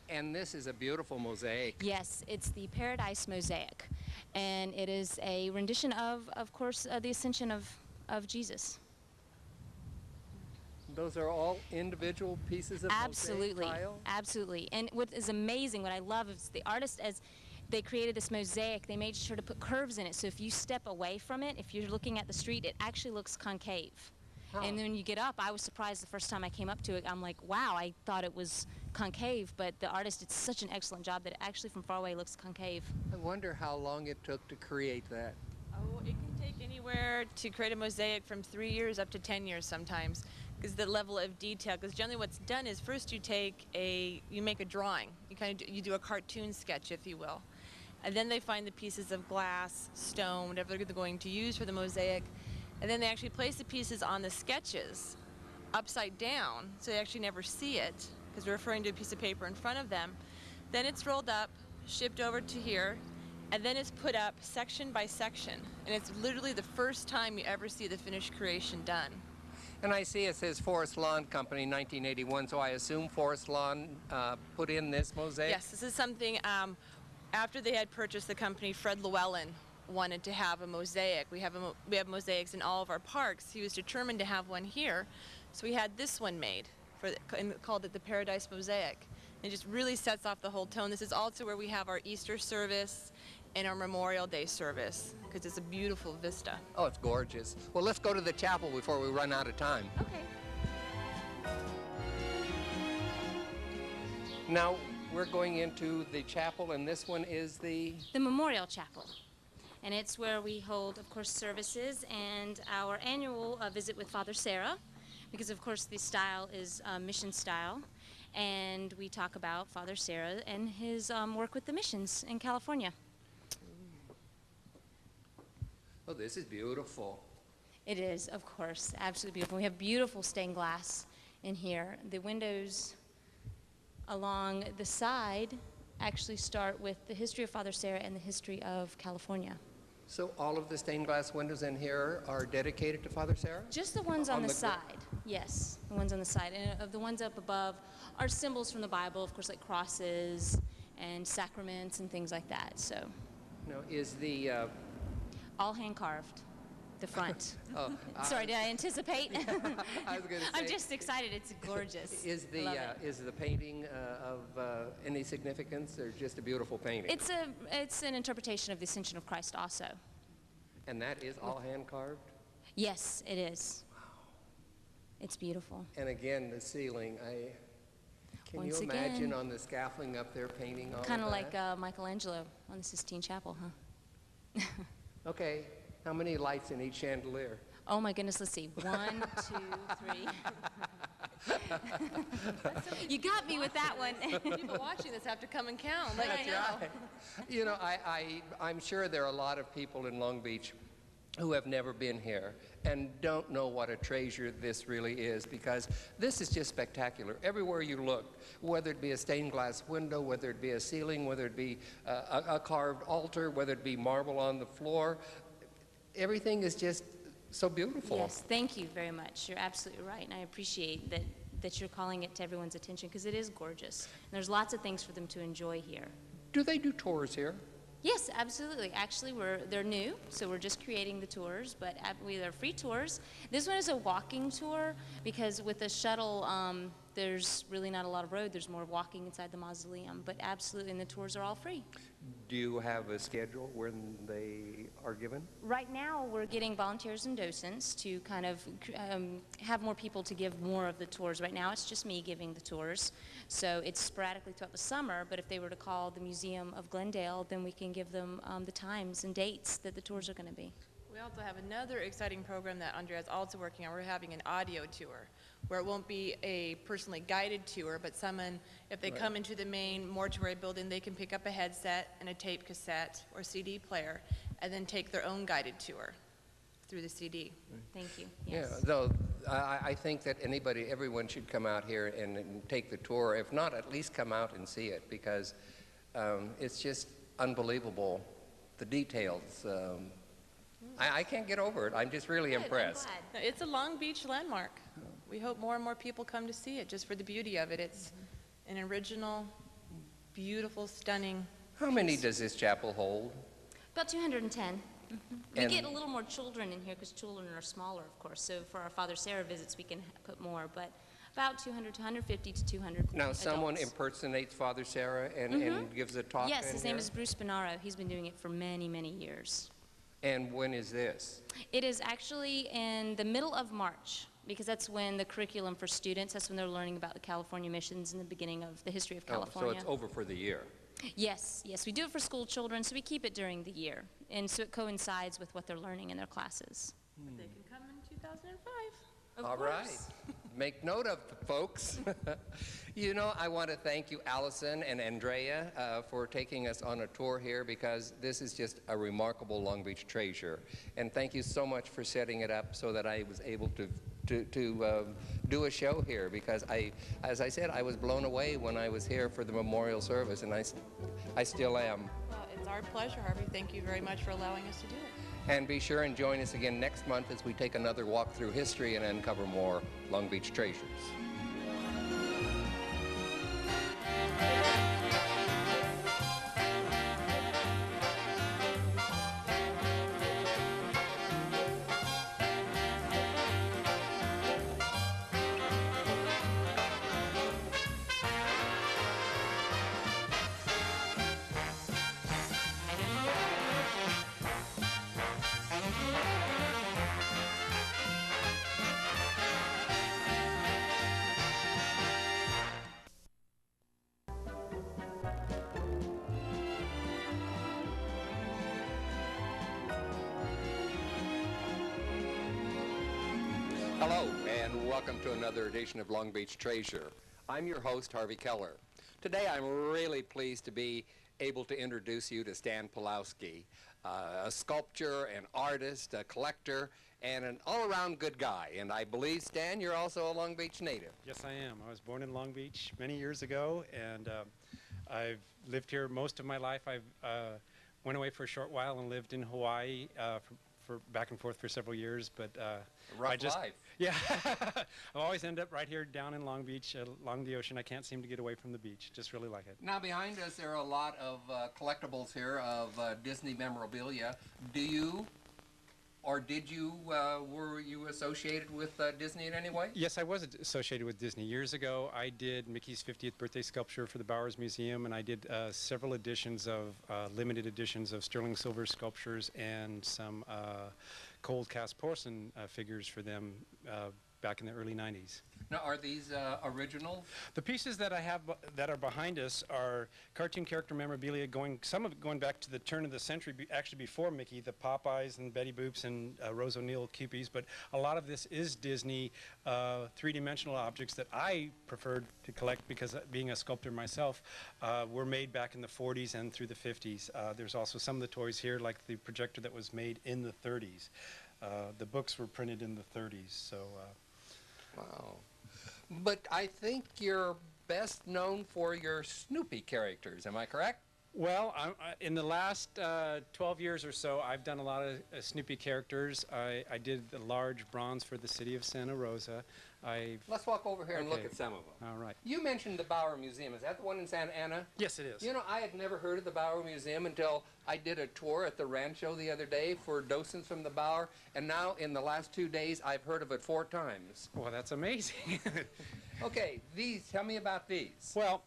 And this is a beautiful mosaic. Yes, it's the Paradise Mosaic, and it is a rendition of course, the Ascension of Jesus. Those are all individual pieces of Absolutely, mosaic tile? absolutely. And what is amazing, what I love, is the artist, as they created this mosaic, they made sure to put curves in it. So if you step away from it, if you're looking at the street, it actually looks concave. Huh. And then when you get up, I was surprised the first time I came up to it. I'm like, wow, I thought it was concave, but the artist did such an excellent job that it actually from far away looks concave. I wonder how long it took to create that. Oh, it can take anywhere to create a mosaic from 3 years up to 10 years sometimes, because the level of detail. Because generally what's done is first you make a drawing. You do a cartoon sketch, if you will. And then they find the pieces of glass, stone, whatever they're going to use for the mosaic. And then they actually place the pieces on the sketches upside down, so they actually never see it, because we're referring to a piece of paper in front of them. Then it's rolled up, shipped over to here, and then it's put up section by section. And it's literally the first time you ever see the finished creation done. And I see it says Forest Lawn Company 1981, so I assume Forest Lawn put in this mosaic? Yes, this is something, after they had purchased the company, Fred Llewellyn wanted to have a mosaic. We have mosaics in all of our parks. He was determined to have one here, so we had this one made, and called it the Paradise Mosaic. It just really sets off the whole tone. This is also where we have our Easter service and our Memorial Day service, because it's a beautiful vista. Oh, it's gorgeous. Well, let's go to the chapel before we run out of time. Okay. Now, we're going into the chapel, and this one is the Memorial Chapel. And it's where we hold, of course, services and our annual visit with Father Sarah, because, of course, the style is mission style. And we talk about Father Sarah and his work with the missions in California. Oh, this is beautiful. It is, of course, absolutely beautiful. We have beautiful stained glass in here. The windows along the side actually start with the history of Father Sarah and the history of California. So all of the stained glass windows in here are dedicated to Father Sarah? Just the ones on the side, yes, the ones on the side. And of the ones up above are symbols from the Bible, of course, like crosses and sacraments and things like that. So, now, is the all hand carved, the front. Oh, sorry, did I anticipate? I was going to say, I'm just excited. It's gorgeous. Is the painting of any significance, or just a beautiful painting? It's an interpretation of the Ascension of Christ also. And that is all hand carved? Yes, it is. Wow. It's beautiful. And again, the ceiling. Can you imagine on the scaffolding up there painting all of that? Kind of like Michelangelo on the Sistine Chapel, huh? Okay. How many lights in each chandelier? Oh my goodness, let's see. 1, 2, 3. You got me with that one. People watching this have to come and count. That's right. You know, I'm sure there are a lot of people in Long Beach who have never been here and don't know what a treasure this really is, because this is just spectacular. Everywhere you look, whether it be a stained glass window, whether it be a ceiling, whether it be a carved altar, whether it be marble on the floor, everything is just so beautiful. Yes, thank you very much. You're absolutely right, and I appreciate that you're calling it to everyone's attention, because it is gorgeous. And there's lots of things for them to enjoy here. Do they do tours here? Yes, absolutely. Actually, they're new, so we're just creating the tours, but they're free tours. This one is a walking tour, because with the shuttle, there's really not a lot of road. There's more walking inside the mausoleum, but absolutely, and the tours are all free. Do you have a schedule when they are given? Right now, we're getting volunteers and docents to kind of have more people to give more of the tours. Right now, it's just me giving the tours. So it's sporadically throughout the summer, but if they were to call the Museum of Glendale, then we can give them the times and dates that the tours are going to be. We also have another exciting program that Andrea is also working on. We're having an audio tour, where it won't be a personally guided tour, but someone, if they come into the main mortuary building, they can pick up a headset and a tape cassette or CD player and then take their own guided tour through the CD. Thank you. Yes. Yeah, though I think that everyone should come out here and take the tour. If not, at least come out and see it, because it's just unbelievable, the details. I can't get over it. I'm just really impressed. No, it's a Long Beach landmark. We hope more and more people come to see it just for the beauty of it. It's an original, beautiful, stunning. How many does this chapel hold? About 210. We And- get a little more children in here because children are smaller, of course. So for our Father Sarah visits, we can put more, but about 200 to 150 to 200 Now, someone adults. impersonates Father Sarah and gives a talk Yes, in his here? name is Bruce Bonaro. He's been doing it for many, many years. And when is this? It is actually in the middle of March, because that's when the curriculum for students, that's when they're learning about the California missions and the beginning of the history of California. So it's over for the year. Yes, yes, we do it for school children, so we keep it during the year, and so it coincides with what they're learning in their classes. But they can come in 2005. All right. Make note of it, folks. You know, I want to thank you, Allison and Andrea, for taking us on a tour here, because this is just a remarkable Long Beach treasure. And thank you so much for setting it up so that I was able to do a show here, because as I said, I was blown away when I was here for the memorial service, and I still am. Well, it's our pleasure, Harvey. Thank you very much for allowing us to do it. And be sure and join us again next month as we take another walk through history and uncover more Long Beach treasures. Hello, and welcome to another edition of Long Beach Treasure. I'm your host, Harvey Keller. Today, I'm really pleased to be able to introduce you to Stan Pulowski, a sculptor, an artist, a collector, and an all-around good guy. And I believe, Stan, you're also a Long Beach native. Yes, I am. I was born in Long Beach many years ago, and I've lived here most of my life. I went away for a short while and lived in Hawaii for back and forth for several years, but Rough life. Yeah, I always end up right here down in Long Beach, along the ocean. I can't seem to get away from the beach. Just really like it. Now, behind us, there are a lot of collectibles here of Disney memorabilia. Do you, or did you, were you associated with Disney in any way? Yes, I was associated with Disney. Years ago, I did Mickey's 50th birthday sculpture for the Bowers Museum, and I did several editions of, limited editions of sterling silver sculptures and some cold cast porcelain figures for them back in the early 90s. Now, are these original? The pieces that I have that are behind us are cartoon character memorabilia, some of it going back to the turn of the century, actually before Mickey, the Popeyes and Betty Boops and Rose O'Neal Kewpies, but a lot of this is Disney three-dimensional objects that I preferred to collect because being a sculptor myself, were made back in the 40s and through the 50s. There's also some of the toys here, like the projector that was made in the 30s. The books were printed in the 30s, so... Wow. But I think you're best known for your Snoopy characters, am I correct? Well, in the last 12 years or so, I've done a lot of Snoopy characters. I did the large bronze for the city of Santa Rosa. Let's walk over here and look at some of them. All right. You mentioned the Bauer Museum. Is that the one in Santa Ana? Yes, it is. You know, I had never heard of the Bauer Museum until I did a tour at the Rancho the other day for docents from the Bauer, and now in the last 2 days, I've heard of it 4 times. Well, that's amazing. Okay, tell me about these. Well,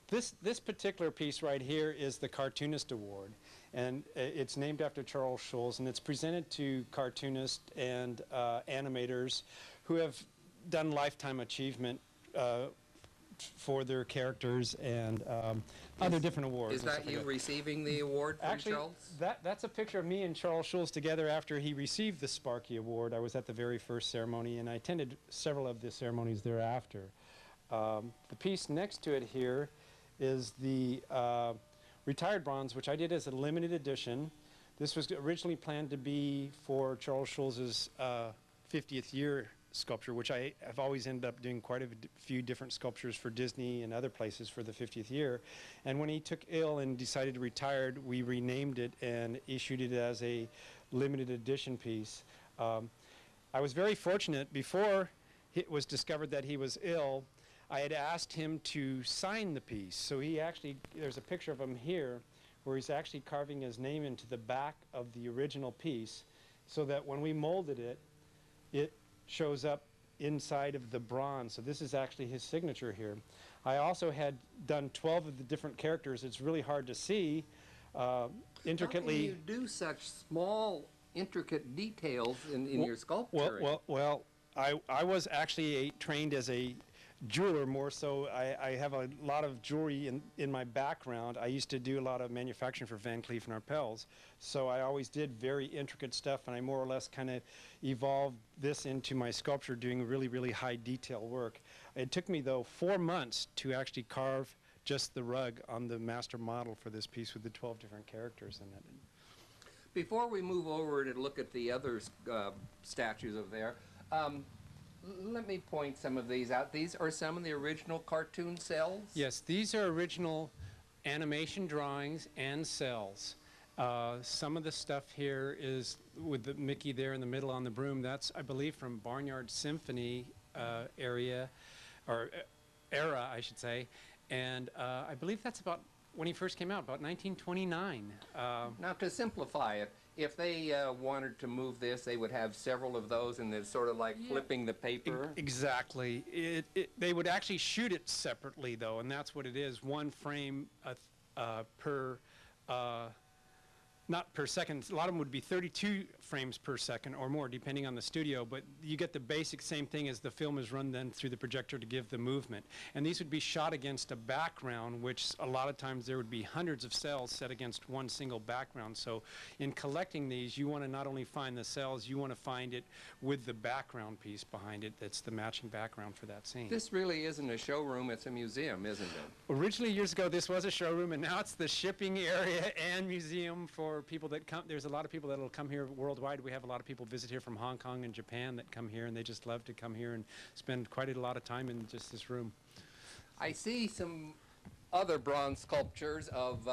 this particular piece right here is the Cartoonist Award, and it's named after Charles Schulz, and it's presented to cartoonists and animators who have done lifetime achievement for their characters and other different awards. Is that you receiving the award from Charles? That's a picture of me and Charles Schulz together after he received the Sparky Award. I was at the very first ceremony, and I attended several of the ceremonies thereafter. The piece next to it here is the retired bronze, which I did as a limited edition. This was originally planned to be for Charles Schulz's 50th year sculpture, which I have always ended up doing quite a few different sculptures for Disney and other places for the 50th year. And when he took ill and decided to retire, we renamed it and issued it as a limited edition piece. I was very fortunate. Before it was discovered that he was ill, I had asked him to sign the piece. So he actually, there's a picture of him here where he's actually carving his name into the back of the original piece so that when we molded it, it shows up inside of the bronze. So this is actually his signature here. I also had done 12 of the different characters. It's really hard to see intricately. How can you do such small, intricate details in your sculpture? Well, I was actually trained as a jeweler more so. I have a lot of jewelry in my background. I used to do a lot of manufacturing for Van Cleef & Arpels, so I always did very intricate stuff, and I more or less kind of evolved this into my sculpture, doing really, really high detail work. It took me, though, 4 months to actually carve just the rug on the master model for this piece with the 12 different characters in it. Before we move over to look at the other statues over there, let me point some of these out. These are some of the original cartoon cells? Yes, these are original animation drawings and cells. Some of the stuff here is with the Mickey there in the middle on the broom. That's, I believe, from Barnyard Symphony era, I should say. And I believe that's about when he first came out, about 1929. Now, to simplify it, if they wanted to move this, they would have several of those, and it's sort of like flipping the paper. Exactly. They would actually shoot it separately, though, and that's what it is. One frame per, not per second. A lot of them would be 32 frames per second or more, depending on the studio, but you get the basic same thing as the film is run then through the projector to give the movement. And these would be shot against a background, which a lot of times there would be hundreds of cells set against one single background. So in collecting these, you want to not only find the cells, you want to find it with the background piece behind it that's the matching background for that scene. This really isn't a showroom, it's a museum, isn't it? Originally, years ago, this was a showroom, and now it's the shipping area and museum for people that come. There's a lot of people that will come here worldwide. We have a lot of people visit here from Hong Kong and Japan that come here, and they just love to come here and spend quite a lot of time in just this room. I see some other bronze sculptures of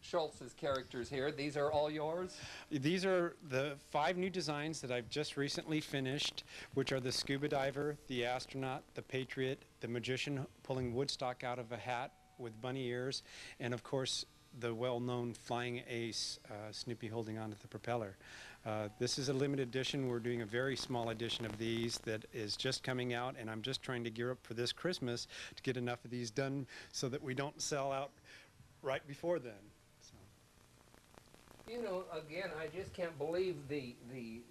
Schulz's characters here. These are all yours? These are the 5 new designs that I've just recently finished, which are the scuba diver, the astronaut, the patriot, the magician pulling Woodstock out of a hat with bunny ears, and of course the well-known flying ace, Snoopy holding onto the propeller. This is a limited edition. We're doing a very small edition of these that is just coming out, and I'm just trying to gear up for this Christmas to get enough of these done so that we don't sell out right before then. You know, again, I just can't believe the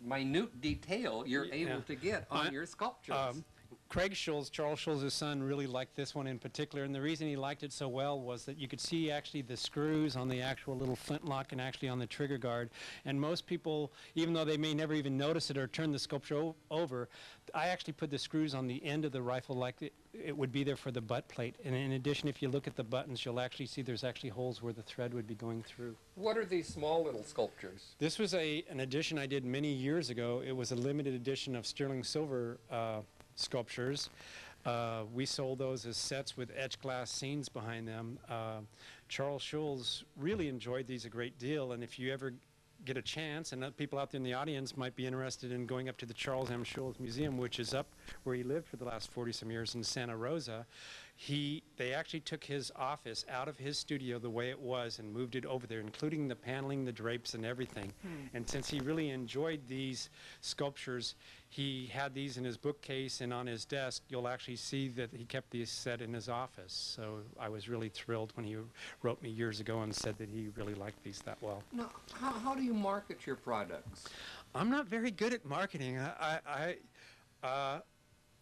minute detail you're able to get on your sculptures. Craig Schulz, Charles Schulz's son, really liked this one in particular, and the reason he liked it so well was that you could see actually the screws on the actual little flintlock and actually on the trigger guard. And most people, even though they may never even notice it or turn the sculpture over, I actually put the screws on the end of the rifle like it would be there for the butt plate. And in addition, if you look at the buttons, you'll actually see there's actually holes where the thread would be going through. What are these small little sculptures? This was an edition I did many years ago. It was a limited edition of sterling silver sculptures. We sold those as sets with etched glass scenes behind them. Charles Schulz really enjoyed these a great deal, and if you ever get a chance, and people out there in the audience might be interested in going up to the Charles M. Schulz Museum, which is up where he lived for the last 40-some years in Santa Rosa. They actually took his office out of his studio the way it was and moved it over there, including the paneling, the drapes, and everything. And since he really enjoyed these sculptures, he had these in his bookcase and on his desk. You'll actually see that he kept these set in his office. So I was really thrilled when he wrote me years ago and said that he really liked these that well. Now, how do you market your products? I'm not very good at marketing.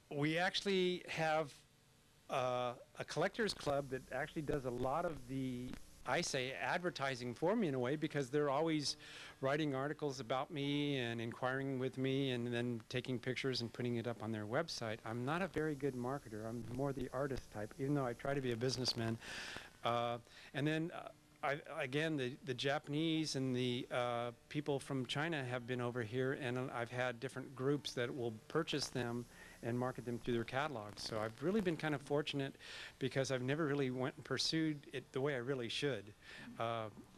We actually have a collectors club that actually does a lot of the, I say, advertising for me in a way, because they're always writing articles about me and inquiring with me and then taking pictures and putting it up on their website. I'm not a very good marketer. I'm more the artist type, even though I try to be a businessman. And then again, the Japanese and the people from China have been over here, and I've had different groups that will purchase them and market them through their catalogs. So I've really been kind of fortunate because I've never really went and pursued it the way I really should.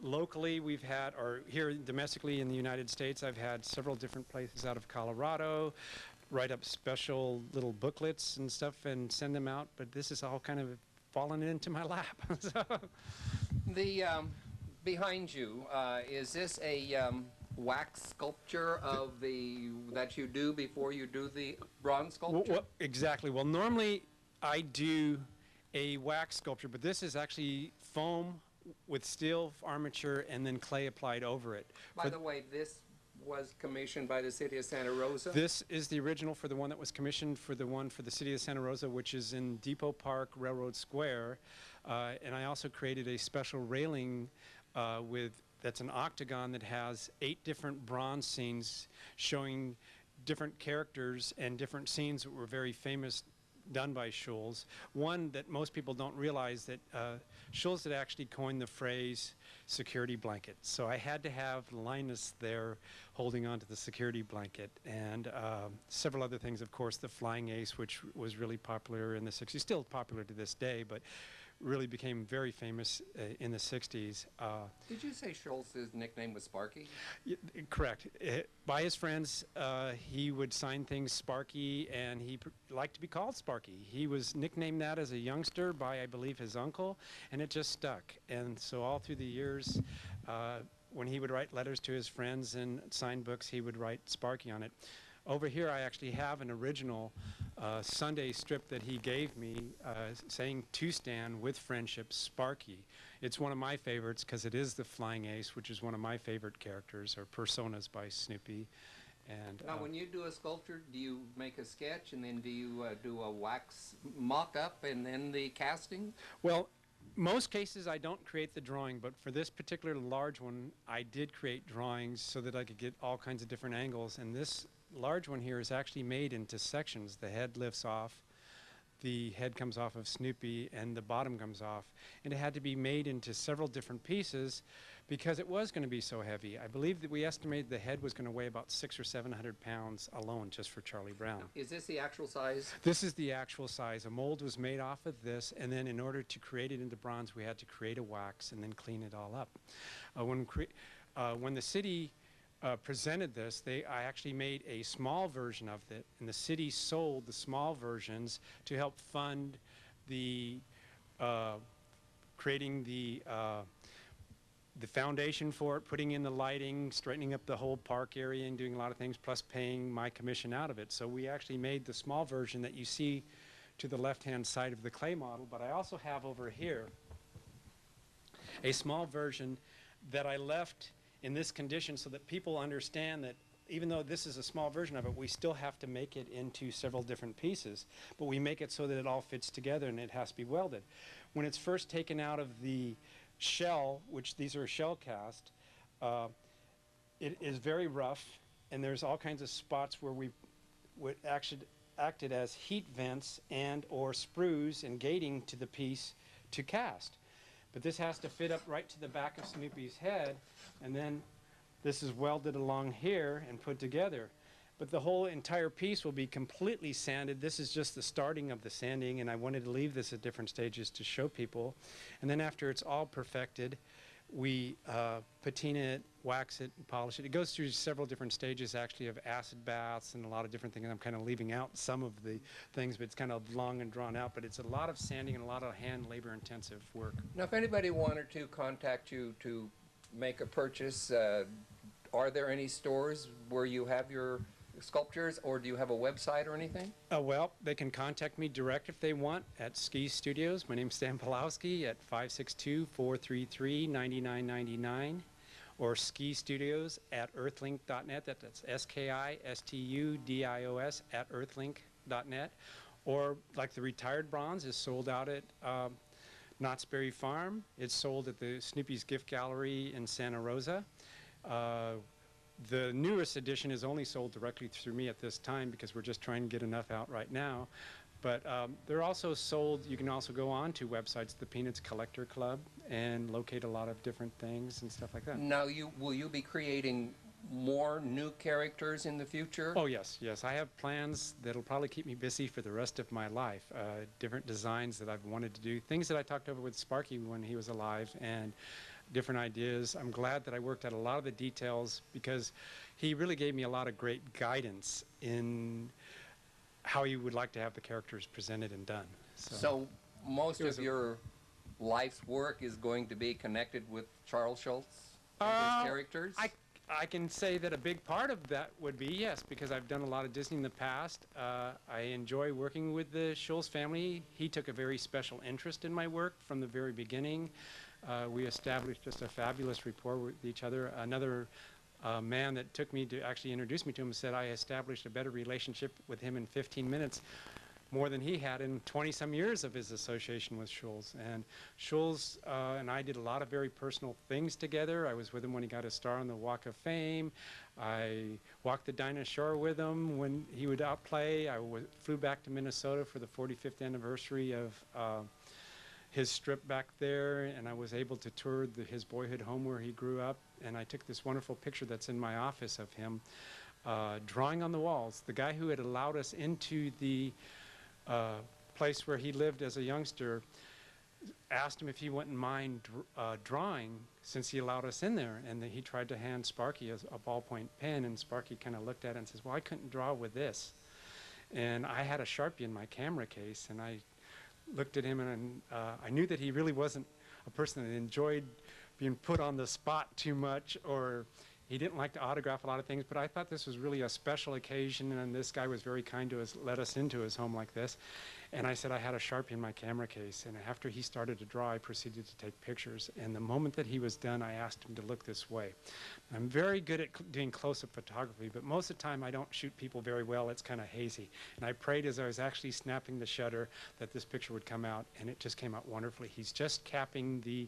Locally, we've had, or here domestically in the United States, I've had several different places out of Colorado write up special little booklets and stuff and send them out, but this is all kind of fallen into my lap. So. The behind you, is this a wax sculpture of that you do before you do the bronze sculpture? Exactly. Well, normally I do a wax sculpture, but this is actually foam with steel armature and then clay applied over it. By the way, this was commissioned by the city of Santa Rosa? This is the original for the one that was commissioned for the one for the city of Santa Rosa, which is in Depot Park, Railroad Square. And I also created a special railing that's an octagon that has 8 different bronze scenes showing different characters and different scenes that were very famous done by Schulz. One that most people don't realize that Schulz had actually coined the phrase security blanket. So I had to have Linus there holding onto the security blanket, and several other things, of course, the Flying Ace, which was really popular in the 60s, still popular to this day, but really became very famous in the 60s. Did you say Schulz's nickname was Sparky? Correct. By his friends, he would sign things Sparky, and he liked to be called Sparky. He was nicknamed that as a youngster by, I believe, his uncle, and it just stuck. And so all through the years, when he would write letters to his friends and sign books, he would write Sparky on it. Over here, I actually have an original Sunday strip that he gave me saying "To Stan with Friendship, Sparky." It's one of my favorites because it is the Flying Ace, which is one of my favorite characters, or personas by Snoopy. And now, when you do a sculpture, do you make a sketch and then do you do a wax mock-up and then the casting? Well, most cases I don't create the drawing, but for this particular large one, I did create drawings so that I could get all kinds of different angles. And this large one here is actually made into sections. The head lifts off, the head comes off of Snoopy, and the bottom comes off. And it had to be made into several different pieces because it was going to be so heavy. I believe that we estimated the head was going to weigh about 600 or 700 pounds alone just for Charlie Brown. Is this the actual size? This is the actual size. A mold was made off of this, and then in order to create it into bronze, we had to create a wax and then clean it all up. When the city presented this, I actually made a small version of it, and the city sold the small versions to help fund the creating the foundation for it, putting in the lighting, straightening up the whole park area, and doing a lot of things, plus paying my commission out of it. So we actually made the small version that you see to the left-hand side of the clay model, but I also have over here a small version that I left in this condition so that people understand that even though this is a small version of it, we still have to make it into several different pieces, but we make it so that it all fits together and it has to be welded. When it's first taken out of the shell, which these are shell cast, it is very rough, and there's all kinds of spots where we would actually acted as heat vents and or sprues and gating to the piece to cast. But this has to fit up right to the back of Snoopy's head, and then this is welded along here and put together. But the whole entire piece will be completely sanded. This is just the starting of the sanding, and I wanted to leave this at different stages to show people. And then after it's all perfected, we patina it, wax it, and polish it. It goes through several different stages, actually, of acid baths and a lot of different things. I'm kind of leaving out some of the things, but it's kind of long and drawn out. But it's a lot of sanding and a lot of hand labor-intensive work. Now, if anybody wanted to contact you to make a purchase, are there any stores where you have your sculptures, or do you have a website or anything? Well, they can contact me direct if they want at Ski Studios. My name's Stan Pawlowski at 562-433-9999, or Ski Studios at earthlink.net. That's SKISTUDIOS at earthlink.net. Or like the retired bronze is sold out at Knott's Berry Farm. It's sold at the Snoopy's Gift Gallery in Santa Rosa. The newest edition is only sold directly through me at this time because we're just trying to get enough out right now. But they're also sold, you can also go on to websites, the Peanuts Collector Club, and locate a lot of different things and stuff like that. Now, will you be creating more new characters in the future? Oh, yes, yes. I have plans that'll probably keep me busy for the rest of my life. Different designs that I've wanted to do, things that I talked over with Sparky when he was alive, and different ideas. I'm glad that I worked out a lot of the details because he really gave me a lot of great guidance in how he would like to have the characters presented and done. So most of your life's work is going to be connected with Charles Schulz and his characters? I can say that a big part of that would be, yes, because I've done a lot of Disney in the past. I enjoy working with the Schulz family. He took a very special interest in my work from the very beginning. We established just a fabulous rapport with each other. Another man that took me to actually introduce me to him said I established a better relationship with him in 15 minutes, more than he had in 20-some years of his association with Schulz. And Schulz and I did a lot of very personal things together. I was with him when he got his star on the Walk of Fame. I walked the Dinah Shore with him when he would outplay. I flew back to Minnesota for the 45th anniversary of his strip back there, and I was able to tour his boyhood home where he grew up, and I took this wonderful picture that's in my office of him drawing on the walls. The guy who had allowed us into the place where he lived as a youngster asked him if he wouldn't mind drawing since he allowed us in there, and he tried to hand Sparky a ballpoint pen, and Sparky kind of looked at it and says, well, I couldn't draw with this. And I had a Sharpie in my camera case, and I looked at him, and I knew that he really wasn't a person that enjoyed being put on the spot too much, or he didn't like to autograph a lot of things, but I thought this was really a special occasion, and this guy was very kind to us, let us into his home like this. And I said I had a Sharpie in my camera case, and after he started to draw, I proceeded to take pictures. And the moment that he was done, I asked him to look this way. I'm very good at doing close-up photography, but most of the time I don't shoot people very well. It's kind of hazy. And I prayed as I was actually snapping the shutter that this picture would come out, and it just came out wonderfully. He's just capping the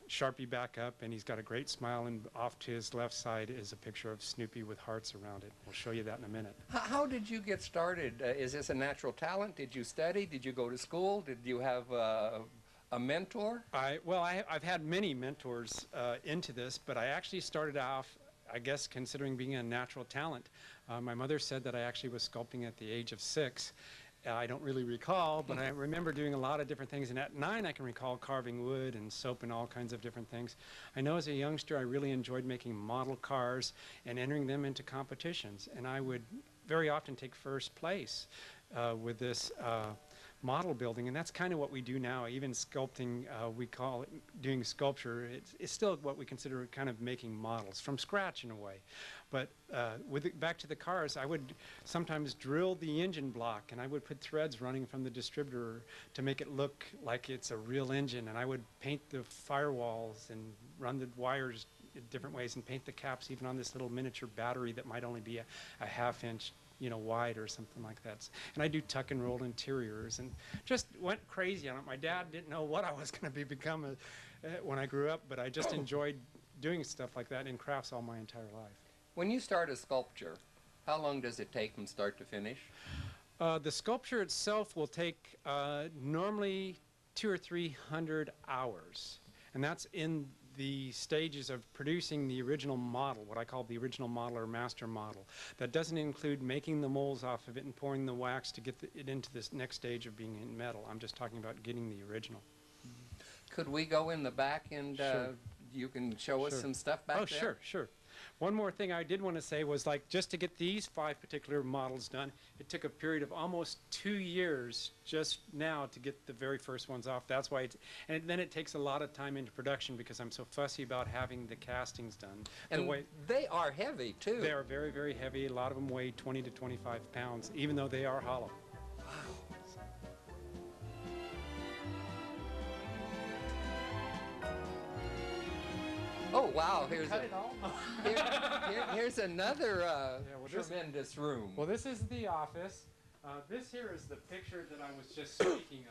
Sharpie back up, and he's got a great smile, and off to his left side is a picture of Snoopy with hearts around it. We'll show you that in a minute. How did you get started? Is this a natural talent? Did you study? Did you go to school? Did you have a mentor? I've had many mentors into this, but I actually started off, I guess, considering being a natural talent. My mother said that I actually was sculpting at the age of 6. I don't really recall, but I remember doing a lot of different things. And at 9, I can recall carving wood and soap and all kinds of different things. I know as a youngster, I really enjoyed making model cars and entering them into competitions. And I would very often take first place with this model building, and that's kind of what we do now. Even sculpting, we call it doing sculpture. It's still what we consider kind of making models from scratch in a way. But back to the cars, I would sometimes drill the engine block, and I would put threads running from the distributor to make it look like it's a real engine, and I would paint the firewalls and run the wires in different ways and paint the caps even on this little miniature battery that might only be a half-inch, you know, wide or something like that. And I do tuck and roll interiors and just went crazy on it. My dad didn't know what I was going to become when I grew up, but I just enjoyed doing stuff like that in crafts all my entire life. When you start a sculpture, how long does it take from start to finish? The sculpture itself will take normally 200 or 300 hours, and that's in the stages of producing the original model, what I call the original model or master model. That doesn't include making the molds off of it and pouring the wax to get it into this next stage of being in metal. I'm just talking about getting the original. Could we go in the back and Sure. You can show us some stuff back there? Sure, sure. One more thing I did want to say was, like, just to get these 5 particular models done, it took a period of almost 2 years just now to get the very first ones off. That's why and then it takes a lot of time into production because I'm so fussy about having the castings done. And they are heavy, too. They are very, very heavy. A lot of them weigh 20 to 25 pounds, even though they are hollow. Oh, wow, here's another tremendous room. Well, this is the office. This here is the picture that I was just speaking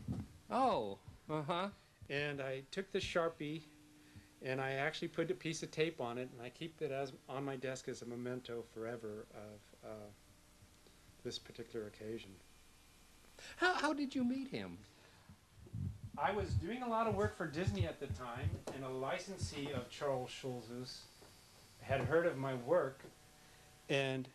of. Oh, uh-huh. And I took the Sharpie, and I actually put a piece of tape on it, and I keep it on my desk as a memento forever of this particular occasion. How did you meet him? I was doing a lot of work for Disney at the time, and a licensee of Charles Schulz's had heard of my work and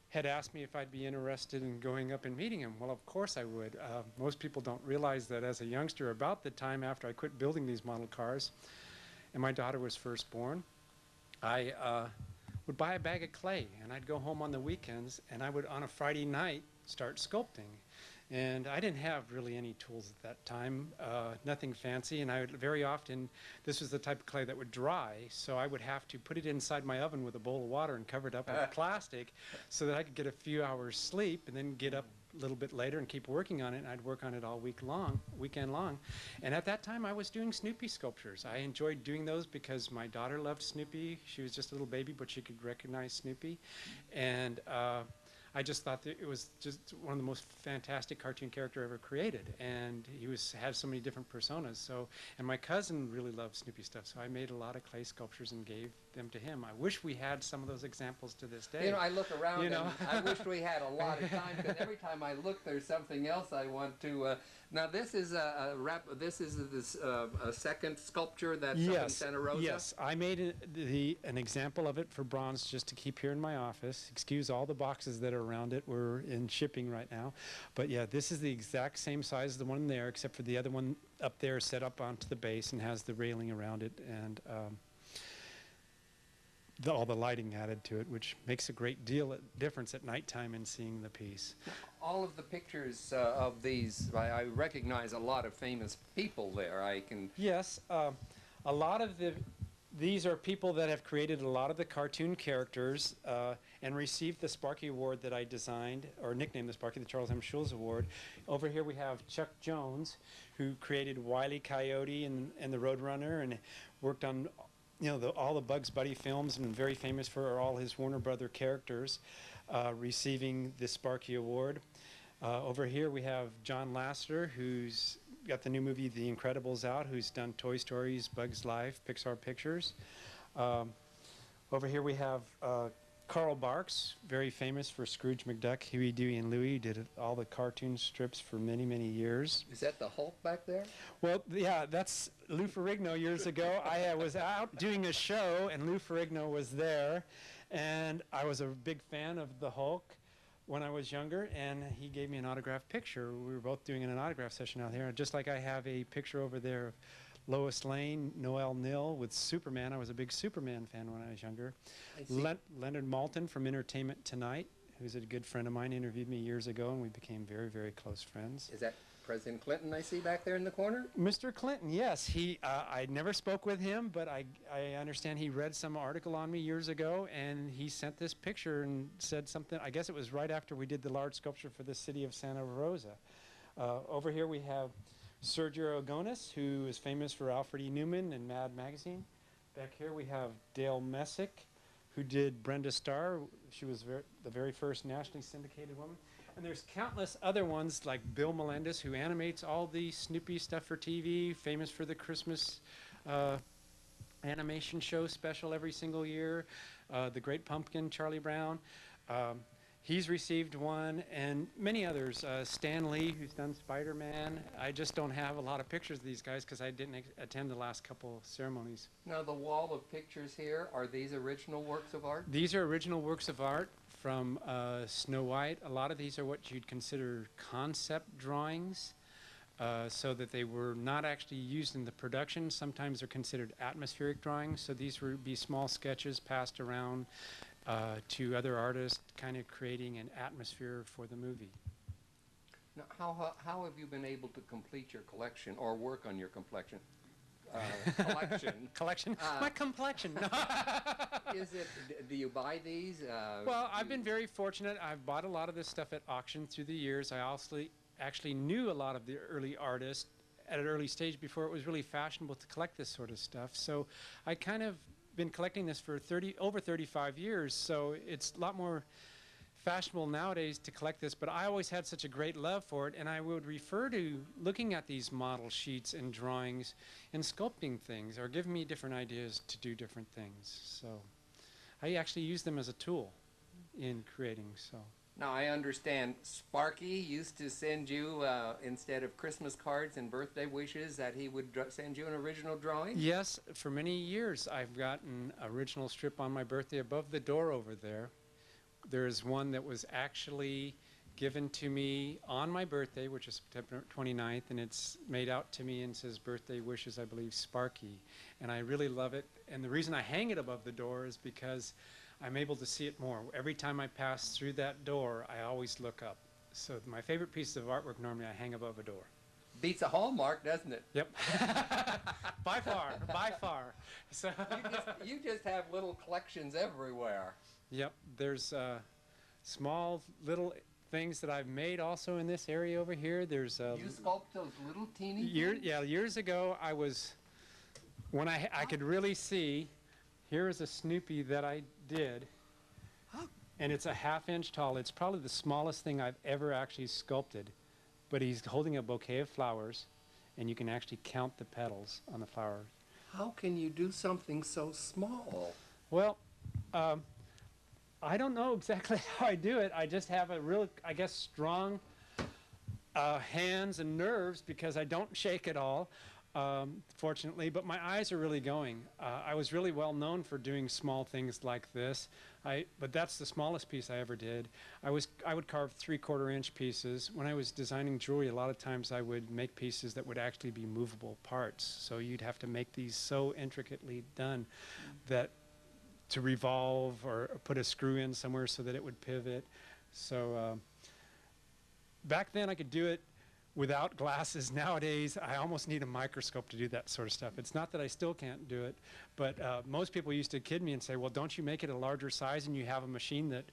had asked me if I'd be interested in going up and meeting him. Well, of course I would. Most people don't realize that as a youngster, about the time after I quit building these model cars and my daughter was first born, I would buy a bag of clay, and I'd go home on the weekends, and I would, on a Friday night, start sculpting. And I didn't have really any tools at that time, nothing fancy, and I would very often, this was the type of clay that would dry, so I would have to put it inside my oven with a bowl of water and cover it up with plastic so that I could get a few hours sleep and then get up a little bit later and keep working on it, and I'd work on it all weekend long. And at that time I was doing Snoopy sculptures. I enjoyed doing those because my daughter loved Snoopy. She was just a little baby, but she could recognize Snoopy. And I just thought that it was just one of the most fantastic cartoon character ever created, and he had so many different personas. So, and my cousin really loved Snoopy stuff, so I made a lot of clay sculptures and gave them to him. I wish we had some of those examples to this day. You know, I look around, you know? and I wish we had a lot of time, because every time I look, there's something else I want to. Now, this is a second sculpture that's up in Santa Rosa. Yes, I made an example of it for bronze just to keep here in my office. Excuse all the boxes that are around it. We're in shipping right now. But yeah, this is the exact same size as the one there, except for the other one up there set up onto the base and has the railing around it, and all the lighting added to it, which makes a great difference at nighttime in seeing the piece. All of the pictures of these, I recognize a lot of famous people there. Yes, a lot of these are people that have created a lot of the cartoon characters and received the Sparky Award that I designed, or nicknamed the Sparky, the Charles M. Schulz Award. Over here we have Chuck Jones, who created Wile E. Coyote and the Roadrunner, and worked on all the Bugs Bunny films, and very famous for all his Warner Brother characters, receiving the Sparky Award. Over here we have John Lasseter, who's got the new movie The Incredibles out, who's done Toy Stories, Bugs Life, Pixar Pictures. Over here we have Carl Barks, very famous for Scrooge McDuck, Huey, Dewey, and Louie, did all the cartoon strips for many, many years. Is that the Hulk back there? Well, yeah, that's Lou Ferrigno years ago. I was out doing a show, and Lou Ferrigno was there, and I was a big fan of the Hulk when I was younger, and he gave me an autographed picture. We were both doing an autograph session out there, just like I have a picture over there of Lois Lane, Noel Nill with Superman. I was a big Superman fan when I was younger. Leonard Maltin from Entertainment Tonight, who's a good friend of mine, interviewed me years ago, and we became very, very close friends. Is that President Clinton I see back there in the corner? Mr. Clinton, yes. I never spoke with him, but I understand he read some article on me years ago, and he sent this picture and said something. I guess it was right after we did the large sculpture for the city of Santa Rosa. Over here we have Sergio Aragonés, who is famous for Alfred E. Newman and Mad Magazine. Back here we have Dale Messick, who did Brenda Starr. She was the very first nationally syndicated woman. And there's countless other ones like Bill Melendez, who animates all the Snoopy stuff for TV, famous for the Christmas animation show special every single year. The Great Pumpkin, Charlie Brown. He's received one, and many others. Stan Lee, who's done Spider-Man. I just don't have a lot of pictures of these guys because I didn't attend the last couple ceremonies. Now, the wall of pictures here, are these original works of art? These are original works of art from Snow White. A lot of these are what you'd consider concept drawings, so that they were not actually used in the production. Sometimes they're considered atmospheric drawings, so these would be small sketches passed around to other artists, kind of creating an atmosphere for the movie. Now, how have you been able to complete your collection or work on your collection? Collection? My complexion. Is it, do you buy these? Well, I've been very fortunate. I've bought a lot of this stuff at auction through the years. I also actually knew a lot of the early artists at an early stage before it was really fashionable to collect this sort of stuff. So I kind of been collecting this for over 35 years, so it's a lot more fashionable nowadays to collect this, but I always had such a great love for it, and I would refer to looking at these model sheets and drawings and sculpting things, or giving me different ideas to do different things. So I actually use them as a tool in creating. So. Now, I understand Sparky used to send you, instead of Christmas cards and birthday wishes, that he would send you an original drawing? Yes, for many years I've gotten original strip on my birthday above the door over there. There's one that was actually given to me on my birthday, which is September 29th, and it's made out to me and says birthday wishes, I believe, Sparky. And I really love it. And the reason I hang it above the door is because I'm able to see it more. Every time I pass through that door, I always look up. So my favorite piece of artwork normally I hang above a door. Beats a Hallmark, doesn't it? Yep. By far, by far. So you just have little collections everywhere. Yep. There's small little things that I've made also in this area over here. There's you sculpt those little teeny things? Yeah, years ago I was, when I could really see, here is a Snoopy that I did, and it's a ½ inch tall. It's probably the smallest thing I've ever actually sculpted, but he's holding a bouquet of flowers, and you can actually count the petals on the flowers. How can you do something so small? Well, I don't know exactly how I do it. I just have a real, I guess, strong hands and nerves because I don't shake at all. Fortunately, but my eyes are really going. I was really well known for doing small things like this, but that's the smallest piece I ever did. I would carve 3/4 inch pieces. When I was designing jewelry, a lot of times I would make pieces that would actually be movable parts. So you'd have to make these so intricately done that to revolve or put a screw in somewhere so that it would pivot. So back then I could do it without glasses. Nowadays, I almost need a microscope to do that sort of stuff. It's not that I still can't do it, but most people used to kid me and say, well, don't you make it a larger size and you have a machine that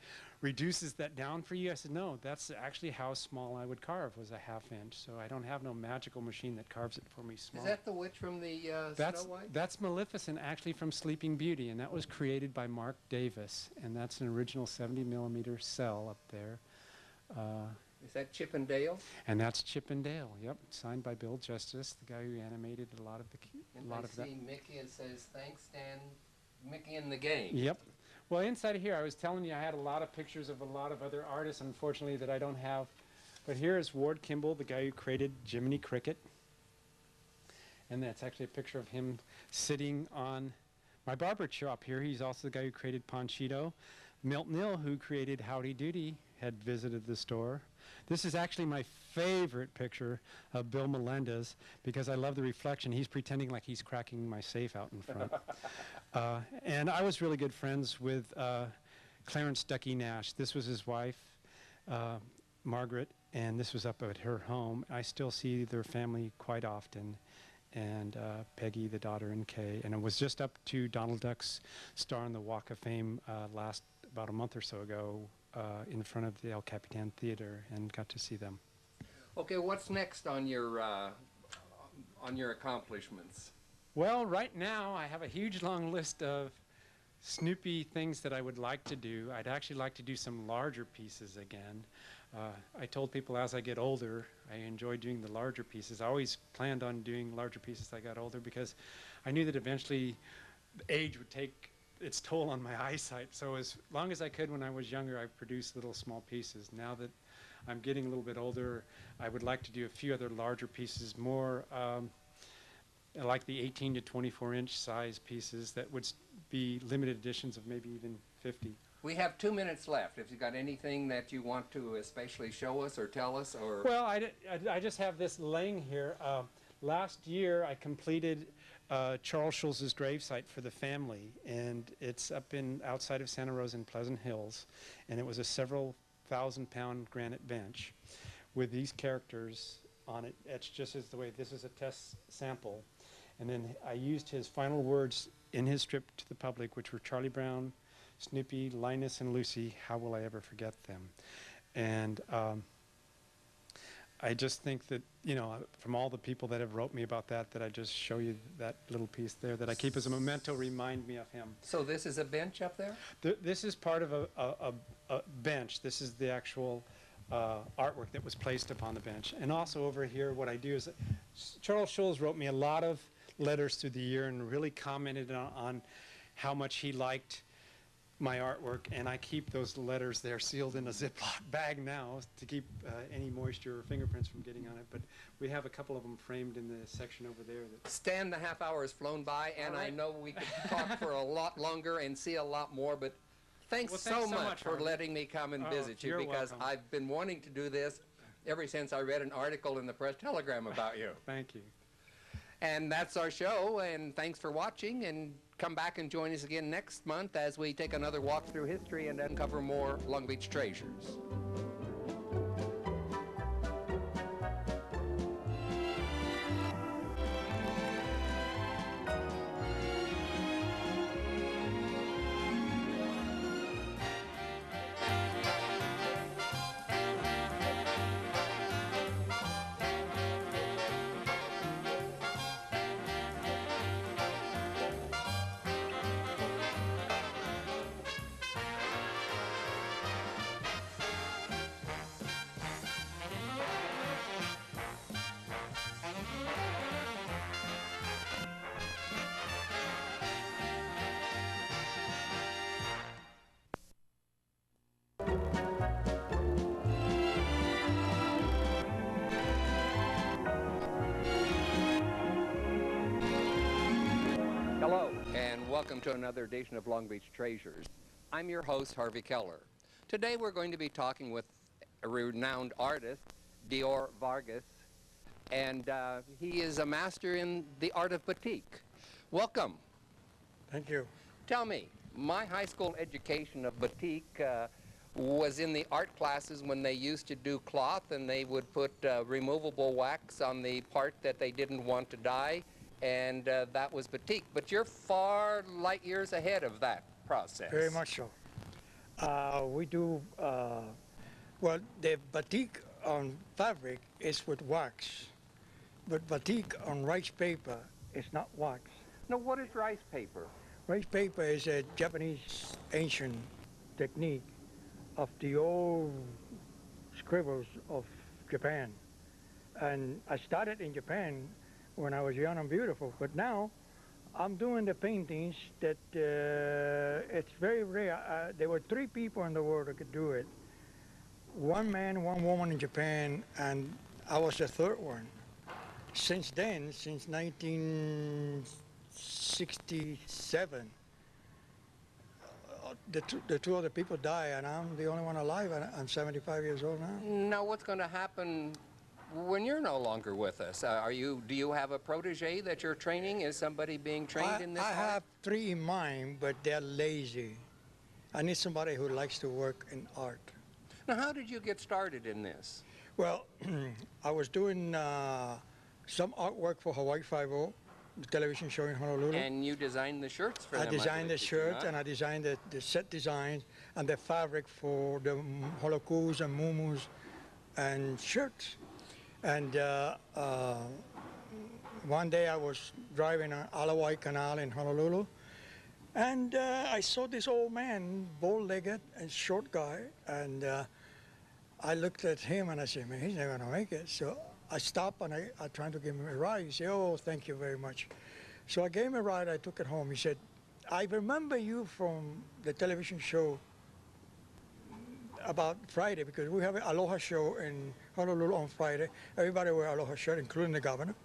reduces that down for you? I said, no, that's actually how small I would carve, was a ½ inch. So I don't have no magical machine that carves it for me small. Is that the witch from the Snow White? That's Maleficent, actually, from Sleeping Beauty, and that was created by Mark Davis, and that's an original 70mm cell up there. Is that Chip and Dale? And that's Chip and Dale, yep. Signed by Bill Justice, the guy who animated a lot of that. I see Mickey, it says, thanks, Stan, Mickey in the game. Yep. Well, inside of here, I was telling you I had a lot of pictures of a lot of other artists, unfortunately, that I don't have. But here is Ward Kimball, the guy who created Jiminy Cricket. And that's actually a picture of him sitting on my barber shop here. He's also the guy who created Panchito. Milt Nill, who created Howdy Doody, had visited the store. This is actually my favorite picture of Bill Melendez because I love the reflection. He's pretending like he's cracking my safe out in front. And I was really good friends with Clarence Ducky Nash. This was his wife, Margaret, and this was up at her home. I still see their family quite often, and Peggy, the daughter, and Kay. And it was just up to Donald Duck's star on the Walk of Fame about a month or so ago in front of the El Capitan Theater, and got to see them. Okay, what's next on your accomplishments? Well, right now I have a huge long list of Snoopy things that I would like to do. I'd actually like to do some larger pieces again. I told people as I get older, I enjoy doing the larger pieces. I always planned on doing larger pieces as I got older because I knew that eventually age would take its toll on my eyesight. So as long as I could when I was younger, I produced little small pieces. Now that I'm getting a little bit older, I would like to do a few other larger pieces, more like the 18 to 24 inch size pieces that would be limited editions of maybe even 50. We have 2 minutes left. If you've got anything that you want to especially show us or tell us, or... Well, I just have this laying here. Last year I completed Charles Schulz's gravesite for the family, and it's up outside of Santa Rosa in Pleasant Hills, and it was a several thousand-pound granite bench with these characters on it etched just as the way. This is a test sample, and then I used his final words in his strip to the public, which were Charlie Brown, Snoopy, Linus, and Lucy. How will I ever forget them? And I just think that, you know, from all the people that have wrote me about that I just show you that little piece there that I keep as a memento, remind me of him. So this is a bench up there? This is part of a bench. This is the actual artwork that was placed upon the bench. And also over here, what I do is, Charles Schulz wrote me a lot of letters through the year and really commented on how much he liked my artwork, and I keep those letters there sealed in a Ziploc bag now to keep any moisture or fingerprints from getting on it. But we have a couple of them framed in the section over there. Stan, the half hour has flown by, and I know we could talk for a lot longer and see a lot more, but thanks so much for letting me come and visit you, because welcome. I've been wanting to do this ever since I read an article in the Press Telegram about you. Thank you. And that's our show, and thanks for watching, and come back and join us again next month as we take another walk through history and uncover more Long Beach treasures. Hello, and welcome to another edition of Long Beach Treasures. I'm your host, Harvey Keller. Today we're going to be talking with a renowned artist, Dior Vargas, and he is a master in the art of batik. Welcome. Thank you. Tell me, my high school education of batik was in the art classes when they used to do cloth, and they would put removable wax on the part that they didn't want to dye, and that was batik. But you're far light years ahead of that process. Very much so. We do, well, the batik on fabric is with wax, but batik on rice paper is not wax. Now, what is rice paper? Rice paper is a Japanese ancient technique of the old scribbles of Japan. And I started in Japan when I was young and beautiful, but now I'm doing the paintings that it's very rare. There were 3 people in the world that could do it. 1 man, 1 woman in Japan, and I was the 3rd one. Since then, since 1967, the 2 other people died, and I'm the only one alive, and I'm 75 years old now. Now, what's going to happen when you're no longer with us? Do you have a protege that you're training? Is somebody being trained in this I art? have 3 in mind, but they're lazy. I need somebody who likes to work in art. Now, how did you get started in this? Well, I was doing some artwork for Hawaii Five-0, the television show in Honolulu. And you designed the shirts for them? I designed the did you shirts not? and I designed the set designs and the fabric for the holokus and muumuus and shirts. And one day I was driving on Alawai Canal in Honolulu, and I saw this old man, bow-legged and short guy, and I looked at him and I said, man, he's not going to make it. So I stopped and I tried to give him a ride. He said, oh, thank you very much. So I gave him a ride. I took it home. He said, I remember you from the television show about Friday, because we have an Aloha show in Honolulu on Friday. Everybody wear Aloha shirt, including the governor.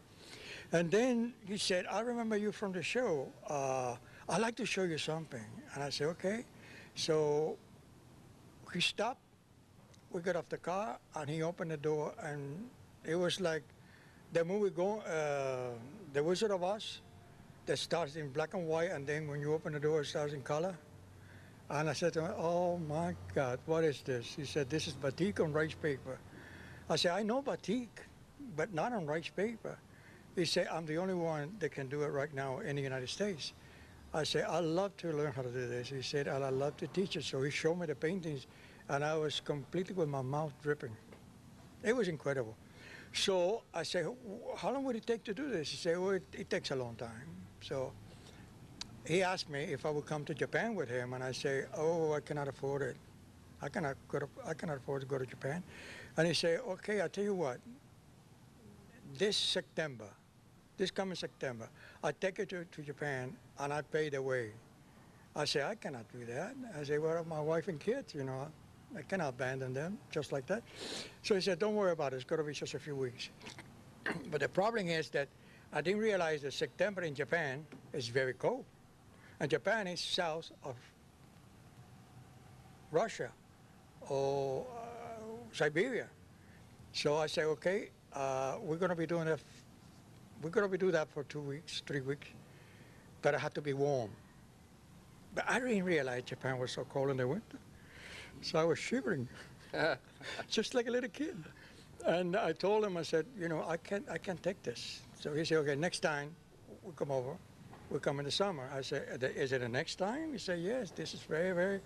And then he said, I remember you from the show. I'd like to show you something. And I said, okay. So he stopped. We got off the car, and he opened the door, and it was like the movie The Wizard of Oz, that starts in black and white, and then when you open the door, it starts in color. And I said to him, oh my God, what is this? He said, this is batik on rice paper. I said, I know batik, but not on rice paper. He said, I'm the only one that can do it right now in the United States. I said, I'd love to learn how to do this. He said, I'd love to teach it. So he showed me the paintings, and I was completely with my mouth dripping. It was incredible. So I said, how long would it take to do this? He said, well, it takes a long time. So he asked me if I would come to Japan with him, and I say, oh, I cannot afford it. I cannot afford to go to Japan. And he said, okay, I'll tell you what. This coming September, I take you to Japan, and I pay the way. I say, I cannot do that. I say, well, my wife and kids, you know, I cannot abandon them just like that. So he said, don't worry about it. It's going to be just a few weeks. But the problem is that I didn't realize that September in Japan is very cold. And Japan is south of Russia or Siberia. So I say, okay, we're going to be doing that. We're going to be doing that for 2 weeks, 3 weeks, but it had to be warm. But I didn't realize Japan was so cold in the winter, so I was shivering, just like a little kid. And I told him, I said, you know, I can't take this. So he said, okay, next time we'll come over. We'll come in the summer. I said, is it the next time? He said, yes. This is very, very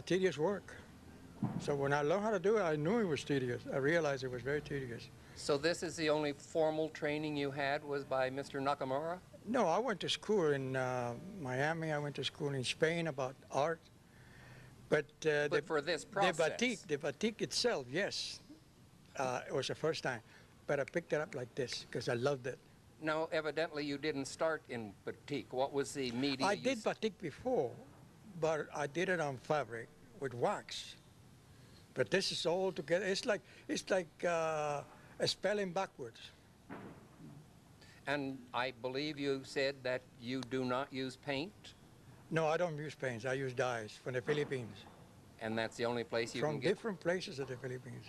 tedious work. So when I learned how to do it, I knew it was tedious. I realized it was very tedious. So this is the only formal training you had was by Mr. Nakamura? No, I went to school in Miami. I went to school in Spain about art. But for this process? The batik itself, yes. It was the first time. But I picked it up like this because I loved it. Now, evidently, you didn't start in batik. What was the media? I did batik before, but I did it on fabric with wax. But this is all together. It's like spelling backwards. And I believe you said that you do not use paint? No, I don't use paints. I use dyes from the Philippines. And that's the only place you from can get? From different places of the Philippines.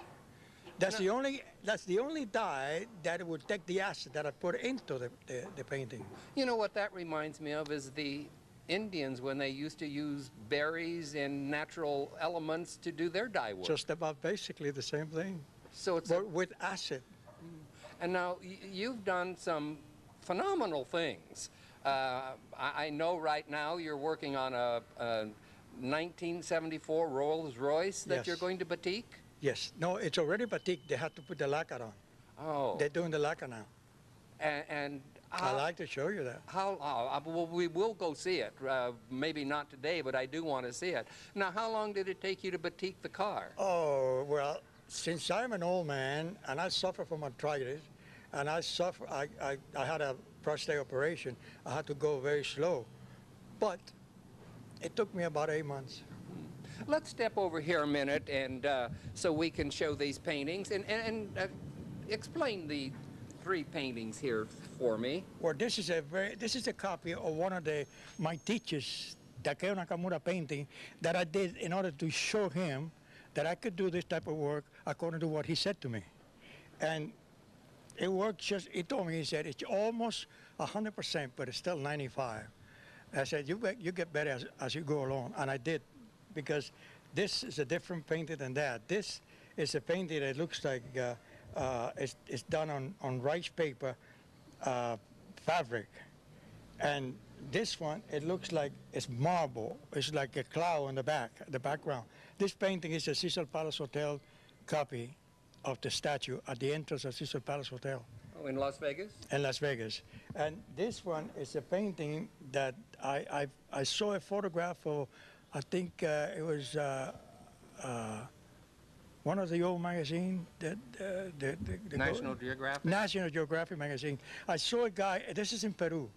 That's the only dye that would take the acid that I put into the painting. You know what that reminds me of is the Indians when they used to use berries and natural elements to do their dye work. Just about basically the same thing. So it's with acid. And now you've done some phenomenal things. I know right now you're working on a 1974 Rolls-Royce that you're going to batik? Yes. No, it's already batik. They have to put the lacquer on. Oh. They're doing the lacquer now. And I'd like to show you that. Well, we will go see it. Maybe not today, but I do want to see it. Now, how long did it take you to batik the car? Oh, well, since I'm an old man and I suffer from arthritis, and I had a prostate operation, I had to go very slow. But it took me about 8 months. Let's step over here a minute, and so we can show these paintings and explain the 3 paintings here for me. Well, this is a copy of one of my teachers, Takeo Nakamura painting, that I did in order to show him that I could do this type of work according to what he said to me. And it worked he told me, he said, it's almost 100%, but it's still 95. I said, you get better as you go along, and I did. because this is a different painting than that. This is a painting that looks like it's done on rice paper fabric. And this one, it looks like it's marble. It's like a cloud on the background. This painting is a Cecil Palace Hotel copy of the statue at the entrance of Cecil Palace Hotel. Oh, in Las Vegas? In Las Vegas. And this one is a painting that I saw a photograph of, I think it was one of the old magazines, the National Geographic? National Geographic magazine. I saw a guy, this is in Peru.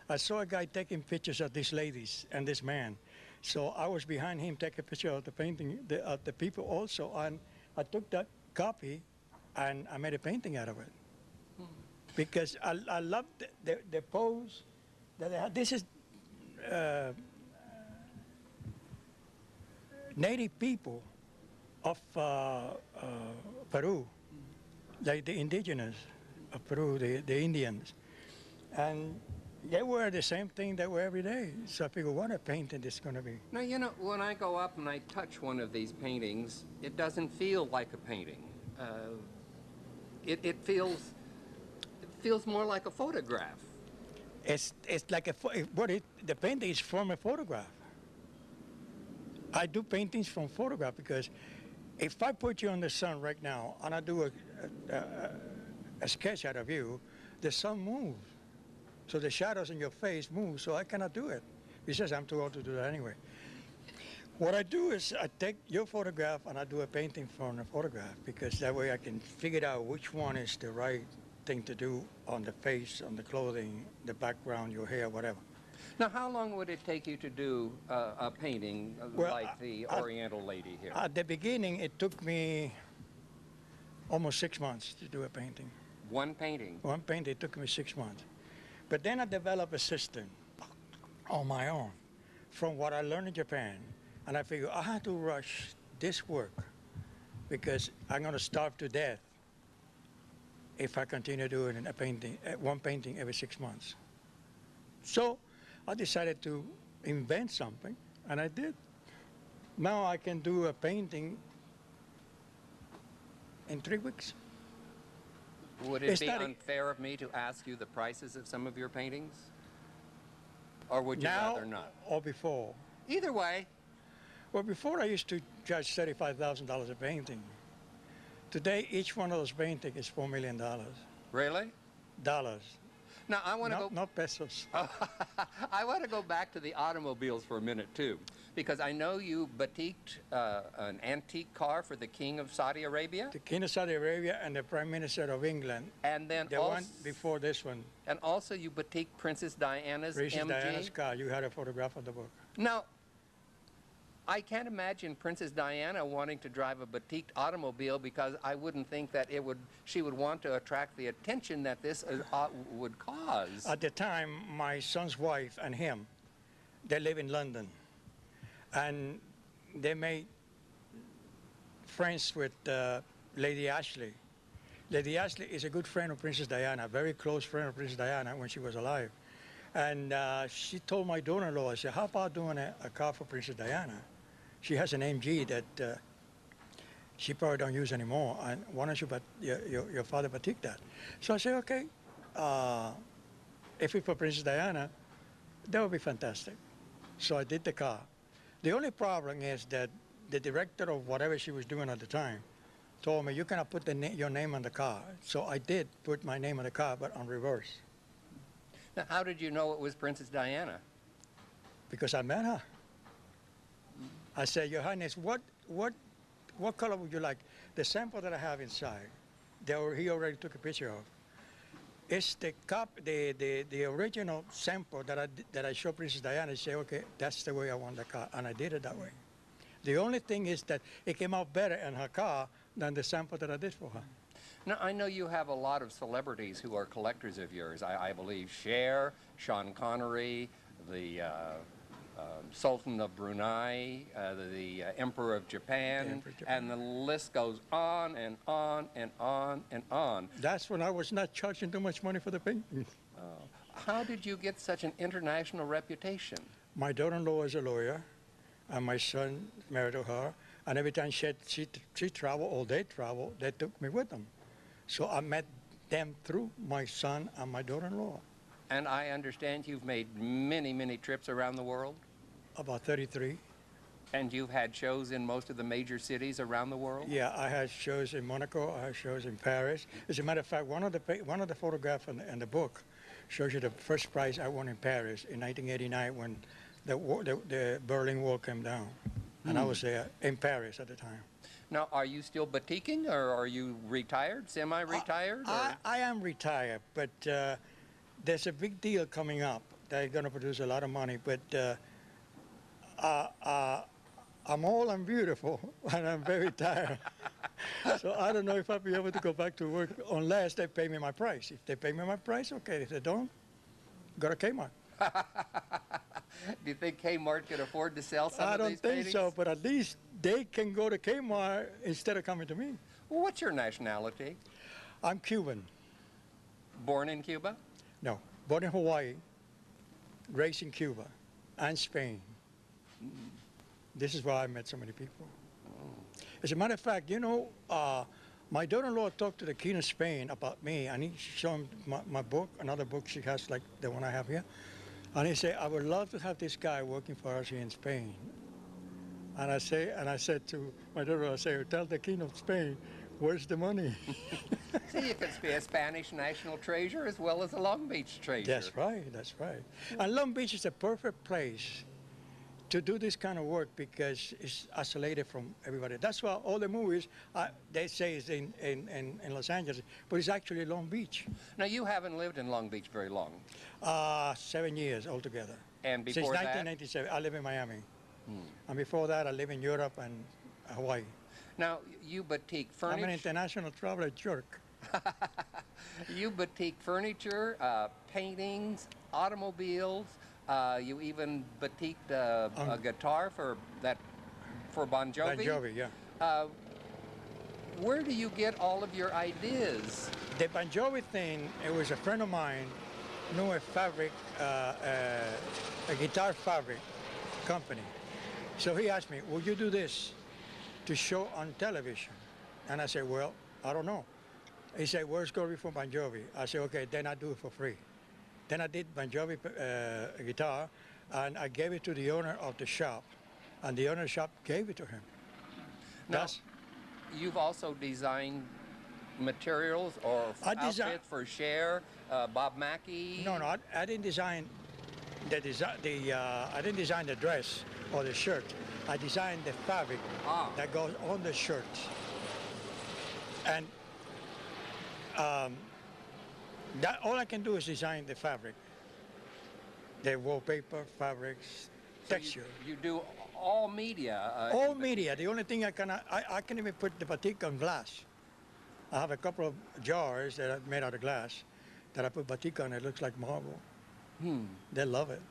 I saw a guy taking pictures of these ladies and this man. So I was behind him taking a picture of the painting, of the people also. And I took that copy and I made a painting out of it. Because I love the pose that they had. This is native people of Peru, like the indigenous of Peru, the Indians. And they wear the same thing they wear every day. So I figure, what a painting this is going to be. Now, you know, when I go up and I touch one of these paintings, it doesn't feel like a painting. It feels more like a photograph. It's like the painting is from a photograph. I do paintings from photograph because if I put you on the sun right now and I do a sketch out of you, the sun moves. So the shadows in your face move, so I cannot do it. Besides, I'm too old to do that anyway. What I do is I take your photograph and I do a painting from the photograph because that way I can figure out which one is the right thing to do on the face, on the clothing, the background, your hair, whatever. Now, how long would it take you to do a painting like the Oriental lady here? At the beginning, it took me almost 6 months to do a painting. One painting? One painting, it took me 6 months. But then I developed a system on my own from what I learned in Japan. And I figured I had to rush this work because I'm going to starve to death if I continue doing a painting, one painting every 6 months. So I decided to invent something, and I did. Now I can do a painting in 3 weeks. Would it be unfair of me to ask you the prices of some of your paintings? Or would you rather not? Or before? Either way. Well, before I used to charge $35,000 a painting. Today, each one of those paintings is $4 million. Really? Dollars. Now, I want to go... Not pesos. I want to go back to the automobiles for a minute, too, because I know you batiqued an antique car for the King of Saudi Arabia. The King of Saudi Arabia and the Prime Minister of England. And then the one before this one. And also you batiqued Princess Diana's Princess MG. Diana's car. You had a photograph of the book. Now, I can't imagine Princess Diana wanting to drive a batiqued automobile because I wouldn't think that she would want to attract the attention that this would cause. At the time, my son's wife and him, they live in London. And they made friends with Lady Ashley. Lady Ashley is a good friend of Princess Diana, a very close friend of Princess Diana when she was alive. And she told my daughter-in-law, I said, how about doing a car for Princess Diana? She has an MG that she probably don't use anymore. And why don't you, your father batik that? So I said, okay, if it's for Princess Diana, that would be fantastic. So I did the car. The only problem is that the director of whatever she was doing at the time told me, you cannot put your name on the car. So I did put my name on the car, but on reverse. Now, how did you know it was Princess Diana? Because I met her. I said, Your Highness, what color would you like? The sample that I have inside, he already took a picture of. It's the original sample that I showed Princess Diana. She said, okay, that's the way I want the car, and I did it that way. The only thing is that it came out better in her car than the sample that I did for her. Now, I know you have a lot of celebrities who are collectors of yours. I believe Cher, Sean Connery, the Sultan of Brunei, the Emperor of Japan, and the list goes on and on and on and on. That's when I was not charging too much money for the painting. How did you get such an international reputation? My daughter-in-law is a lawyer, and my son married to her. And every time she traveled or they traveled, they took me with them. So I met them through my son and my daughter-in-law. And I understand you've made many, many trips around the world? About 33. And you've had shows in most of the major cities around the world? Yeah, I had shows in Monaco, I had shows in Paris. As a matter of fact, one of the photographs in the book shows you the first prize I won in Paris in 1989 when the Berlin Wall came down. And I was there in Paris at the time. Now, are you still batiking, or are you retired, semi-retired? I am retired, but there's a big deal coming up. They're going to produce a lot of money, but I'm old and beautiful, and I'm very tired. So I don't know if I'll be able to go back to work unless they pay me my price. If they pay me my price, okay. If they don't, go to Kmart. Do you think Kmart can afford to sell some of these I don't think so, but at least they can go to Kmart instead of coming to me. Well, what's your nationality? I'm Cuban. Born in Cuba? No, born in Hawaii, raised in Cuba and Spain. This is why I met so many people. As a matter of fact, you know, my daughter-in-law talked to the king of Spain about me, and he showed him my book, another book she has like the one I have here. And he said, I would love to have this guy working for us here in Spain. And I said to my daughter, I said, tell the king of Spain, where's the money? See, you could be a Spanish national treasure as well as a Long Beach treasure. That's right, that's right. And Long Beach is a perfect place to do this kind of work because it's isolated from everybody. That's why all the movies, they say is in Los Angeles, but it's actually Long Beach. Now, you haven't lived in Long Beach very long. 7 years altogether. And before Since that? 1997, I live in Miami. And before that, I live in Europe and Hawaii. Now, you batik furniture. I'm an international traveler jerk. You batik furniture, paintings, automobiles. You even batiked a guitar for Bon Jovi. Bon Jovi, yeah. Where do you get all of your ideas? The Bon Jovi thing, it was a friend of mine knew a fabric, a guitar fabric company. So he asked me, would you do this to show on television? And I said, well, I don't know. He said, well, it's going to be for Bon Jovi. I said, okay, then I do it for free. Then I did Bon Jovi guitar, and I gave it to the owner of the shop, and the owner of the shop gave it to him. Now, you've also designed materials or outfits for Cher, Bob Mackie. No, I didn't design I didn't design the dress or the shirt. I designed the fabric that goes on the shirt. And all I can do is design the fabric, the wallpaper, fabrics, texture. You do all media. All media. The only thing I can even put the batik on glass. I have a couple of jars that are made out of glass that I put batik on. It looks like marble. They love it.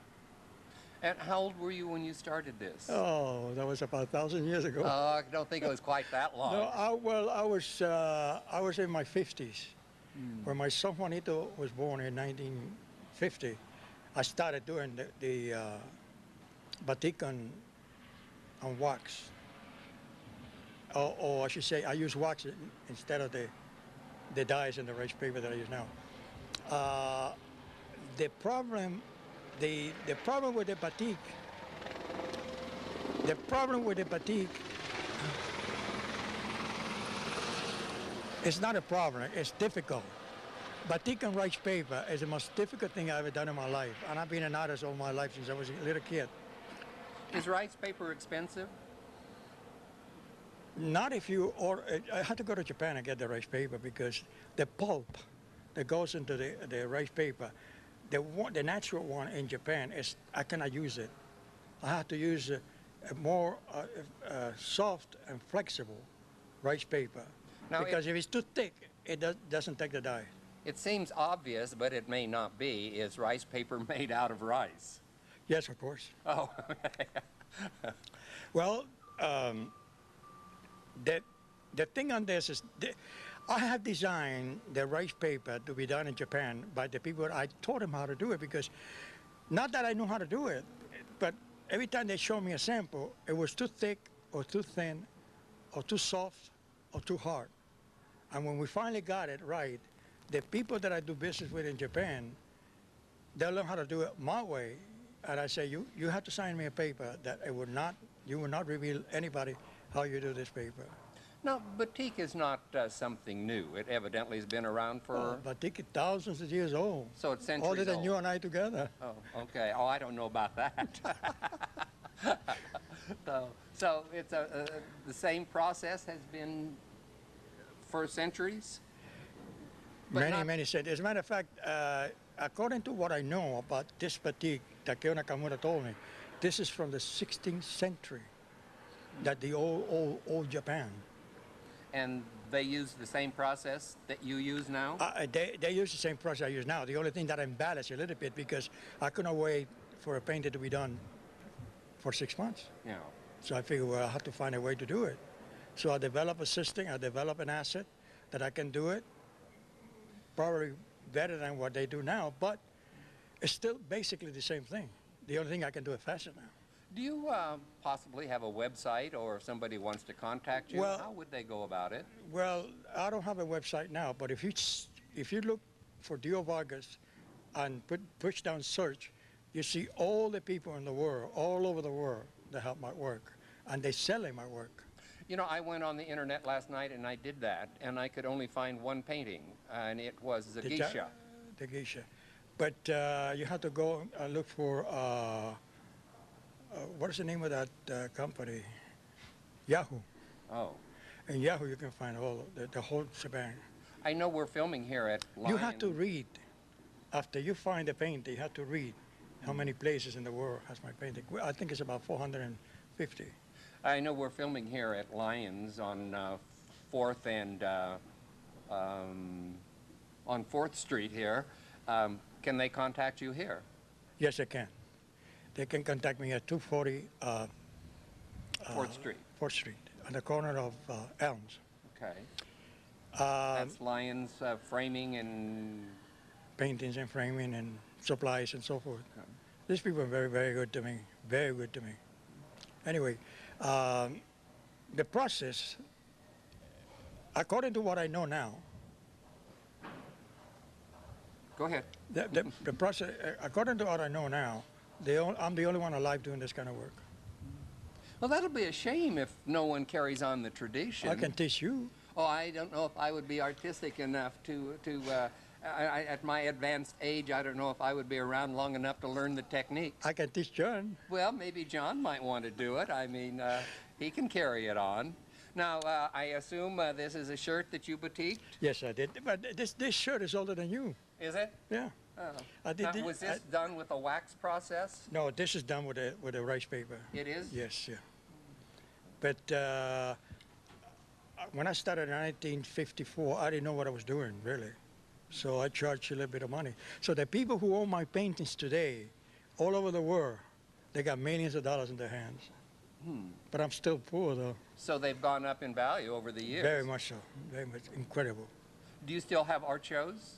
And how old were you when you started this? Oh, that was about 1,000 years ago. I don't think it was quite that long. No, I was in my 50s. When my son Juanito was born in 1950, I started doing the batik on wax. Or I should say, I use wax instead of the dyes and the rice paper that I use now. The problem with the batik, it's not a problem, it's difficult. Batik and rice paper is the most difficult thing I've ever done in my life. And I've been an artist all my life since I was a little kid. Is rice paper expensive? Not if you order. I had to go to Japan and get the rice paper because the pulp that goes into the rice paper, the natural one in Japan is, I cannot use it. I have to use a more soft and flexible rice paper. Now because if it's too thick, it doesn't take the dye. It seems obvious, but it may not be. Is rice paper made out of rice? Yes, of course. Oh. Well, the thing on this is, I have designed the rice paper to be done in Japan by the people I taught them how to do it, because not that I know how to do it, but every time they show me a sample, it was too thick or too thin or too soft or too hard. And when we finally got it right, the people that I do business with in Japan, they'll learn how to do it my way. And I say, you have to sign me a paper that you will not reveal anybody how you do this paper. Now, batik is not something new. It evidently has been around for... batik is thousands of years old. So it's centuries older than old. you and I together. Oh, okay. Oh, I don't know about that. So it's the same process has been for centuries? Many centuries. As a matter of fact, according to what I know about this batik, Takeo Nakamura told me, this is from the 16th century, that the old Japan. And they use the same process that you use now? They use the same process I use now. The only thing that I embellish a little bit because I couldn't wait for a painting to be done for 6 months. Yeah. So I figured, well, I have to find a way to do it. So I developed a system, I developed an asset that I can do it probably better than what they do now, but it's still basically the same thing. The only thing I can do it faster now. Do you possibly have a website, or if somebody wants to contact you, Well, how would they go about it? Well, I don't have a website now, but if you look for Dio Vargas and push down search, you see all the people in the world, all over the world, that have my work, and they're selling my work. You know, I went on the internet last night and I did that, and I could only find one painting, and it was the geisha. The geisha. But you have to go and look for, what is the name of that company? Yahoo. Oh. In Yahoo you can find all the whole shebang. I know we're filming here at Lion. You have to read. After you find the painting, you have to read how many places in the world has my painting. I think it's about 450. I know we're filming here at Lions on 4th and on 4th Street here. Can they contact you here? Yes, they can. They can contact me at 240 4th Street. 4th Street, on the corner of Elms. Okay. That's Lions framing and... Paintings and framing and supplies and so forth. Okay. These people are very, very good to me. Very good to me. Anyway, the process, according to what I know now. Go ahead. The process, according to what I know now, I'm the only one alive doing this kind of work. Well, that'll be a shame if no one carries on the tradition. I can teach you. Oh, I don't know if I would be artistic enough to at my advanced age, I don't know if I would be around long enough to learn the technique. I can teach John. Well, maybe John might want to do it. I mean, he can carry it on. Now, I assume this is a shirt that you batiqued? Yes, I did. But this shirt is older than you. Is it? Yeah. Oh. Now, was this done with a wax process? No, this is done with a rice paper. It is? Yes, yeah. But when I started in 1954, I didn't know what I was doing, really. So I charged a little bit of money. So the people who own my paintings today, all over the world, they got millions of dollars in their hands. But I'm still poor, though. So they've gone up in value over the years? Very much so. Very much. Incredible. Do you still have art shows?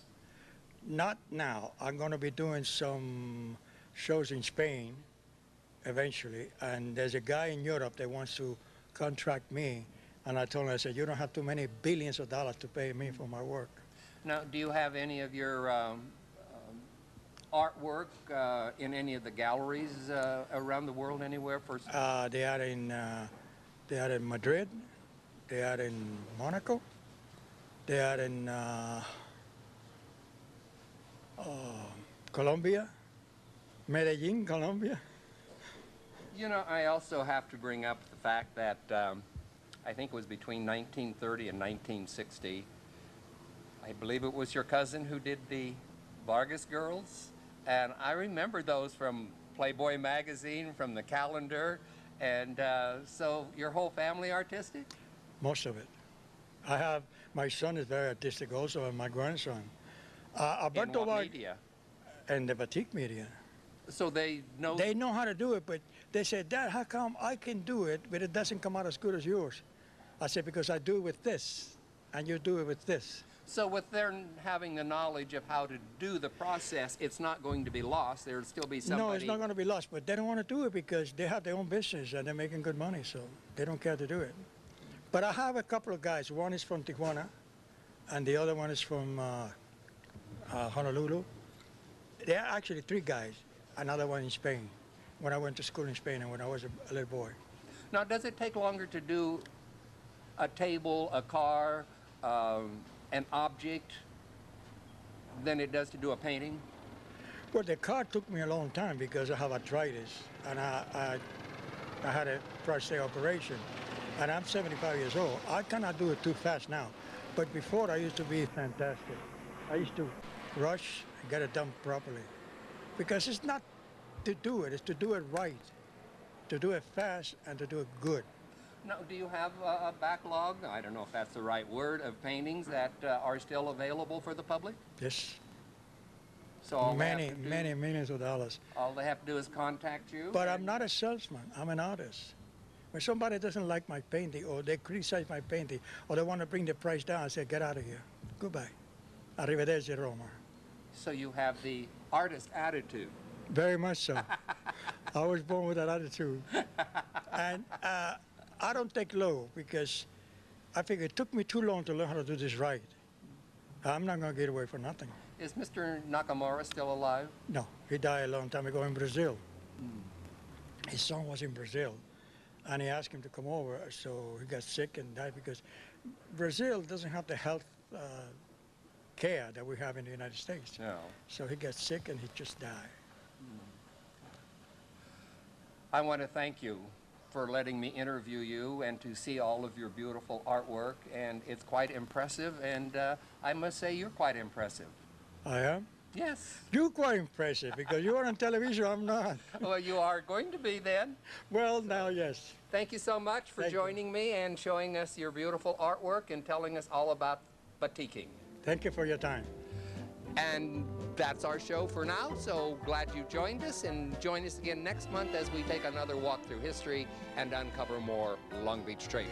Not now. I'm going to be doing some shows in Spain eventually. And there's a guy in Europe that wants to contract me. And I told him, I said, you don't have too many billions of dollars to pay me for my work. Now, do you have any of your artwork in any of the galleries around the world anywhere? They are in Madrid, they are in Monaco, they are in Colombia, Medellin, Colombia. You know, I also have to bring up the fact that I think it was between 1930 and 1960, I believe it was your cousin who did the Vargas girls, and I remember those from Playboy magazine, from the calendar, and so your whole family artistic? Most of it. I have, my son is very artistic also, and my grandson. Alberto In what media? And the batik media. So they know? They know how to do it, but they said, Dad, how come I can do it, but it doesn't come out as good as yours? I said, because I do it with this, and you do it with this. So with their having the knowledge of how to do the process, it's not going to be lost. There'll still be somebody... No, it's not going to be lost, but they don't want to do it because they have their own business and they're making good money, so they don't care to do it. But I have a couple of guys. One is from Tijuana, and the other one is from Honolulu. There are actually 3 guys, another one in Spain, when I went to school in Spain and when I was a little boy. Now, does it take longer to do a table, a car, an object than it does to do a painting? Well, the car took me a long time because I have arthritis and I had a prostate operation and I'm 75 years old. I cannot do it too fast now, but before I used to be fantastic. I used to rush and get it done properly because it's not to do it, it's to do it right, to do it fast and to do it good. Now, do you have a backlog, I don't know if that's the right word, of paintings that are still available for the public? Yes. So all many millions of dollars. All they have to do is contact you? But I'm not a salesman, I'm an artist. When somebody doesn't like my painting or they criticize my painting or they want to bring the price down, I say, get out of here. Goodbye. Arrivederci, Roma. So you have the artist attitude. Very much so. I was born with that attitude. And I don't take low because I figure it took me too long to learn how to do this right. I'm not going to get away for nothing. Is Mr. Nakamura still alive? No, he died a long time ago in Brazil. His son was in Brazil, and he asked him to come over, so he got sick and died because Brazil doesn't have the health care that we have in the United States. No. So he got sick and he just died. I want to thank you for letting me interview you and to see all of your beautiful artwork, and it's quite impressive, and I must say you're quite impressive. I am? Yes. You're quite impressive because you're on television, I'm not. Well, you are going to be then. Well, now, yes. Thank you so much for joining me and showing us your beautiful artwork and telling us all about batiking. Thank you for your time. And that's our show for now, so glad you joined us, and join us again next month as we take another walk through history and uncover more Long Beach treasures.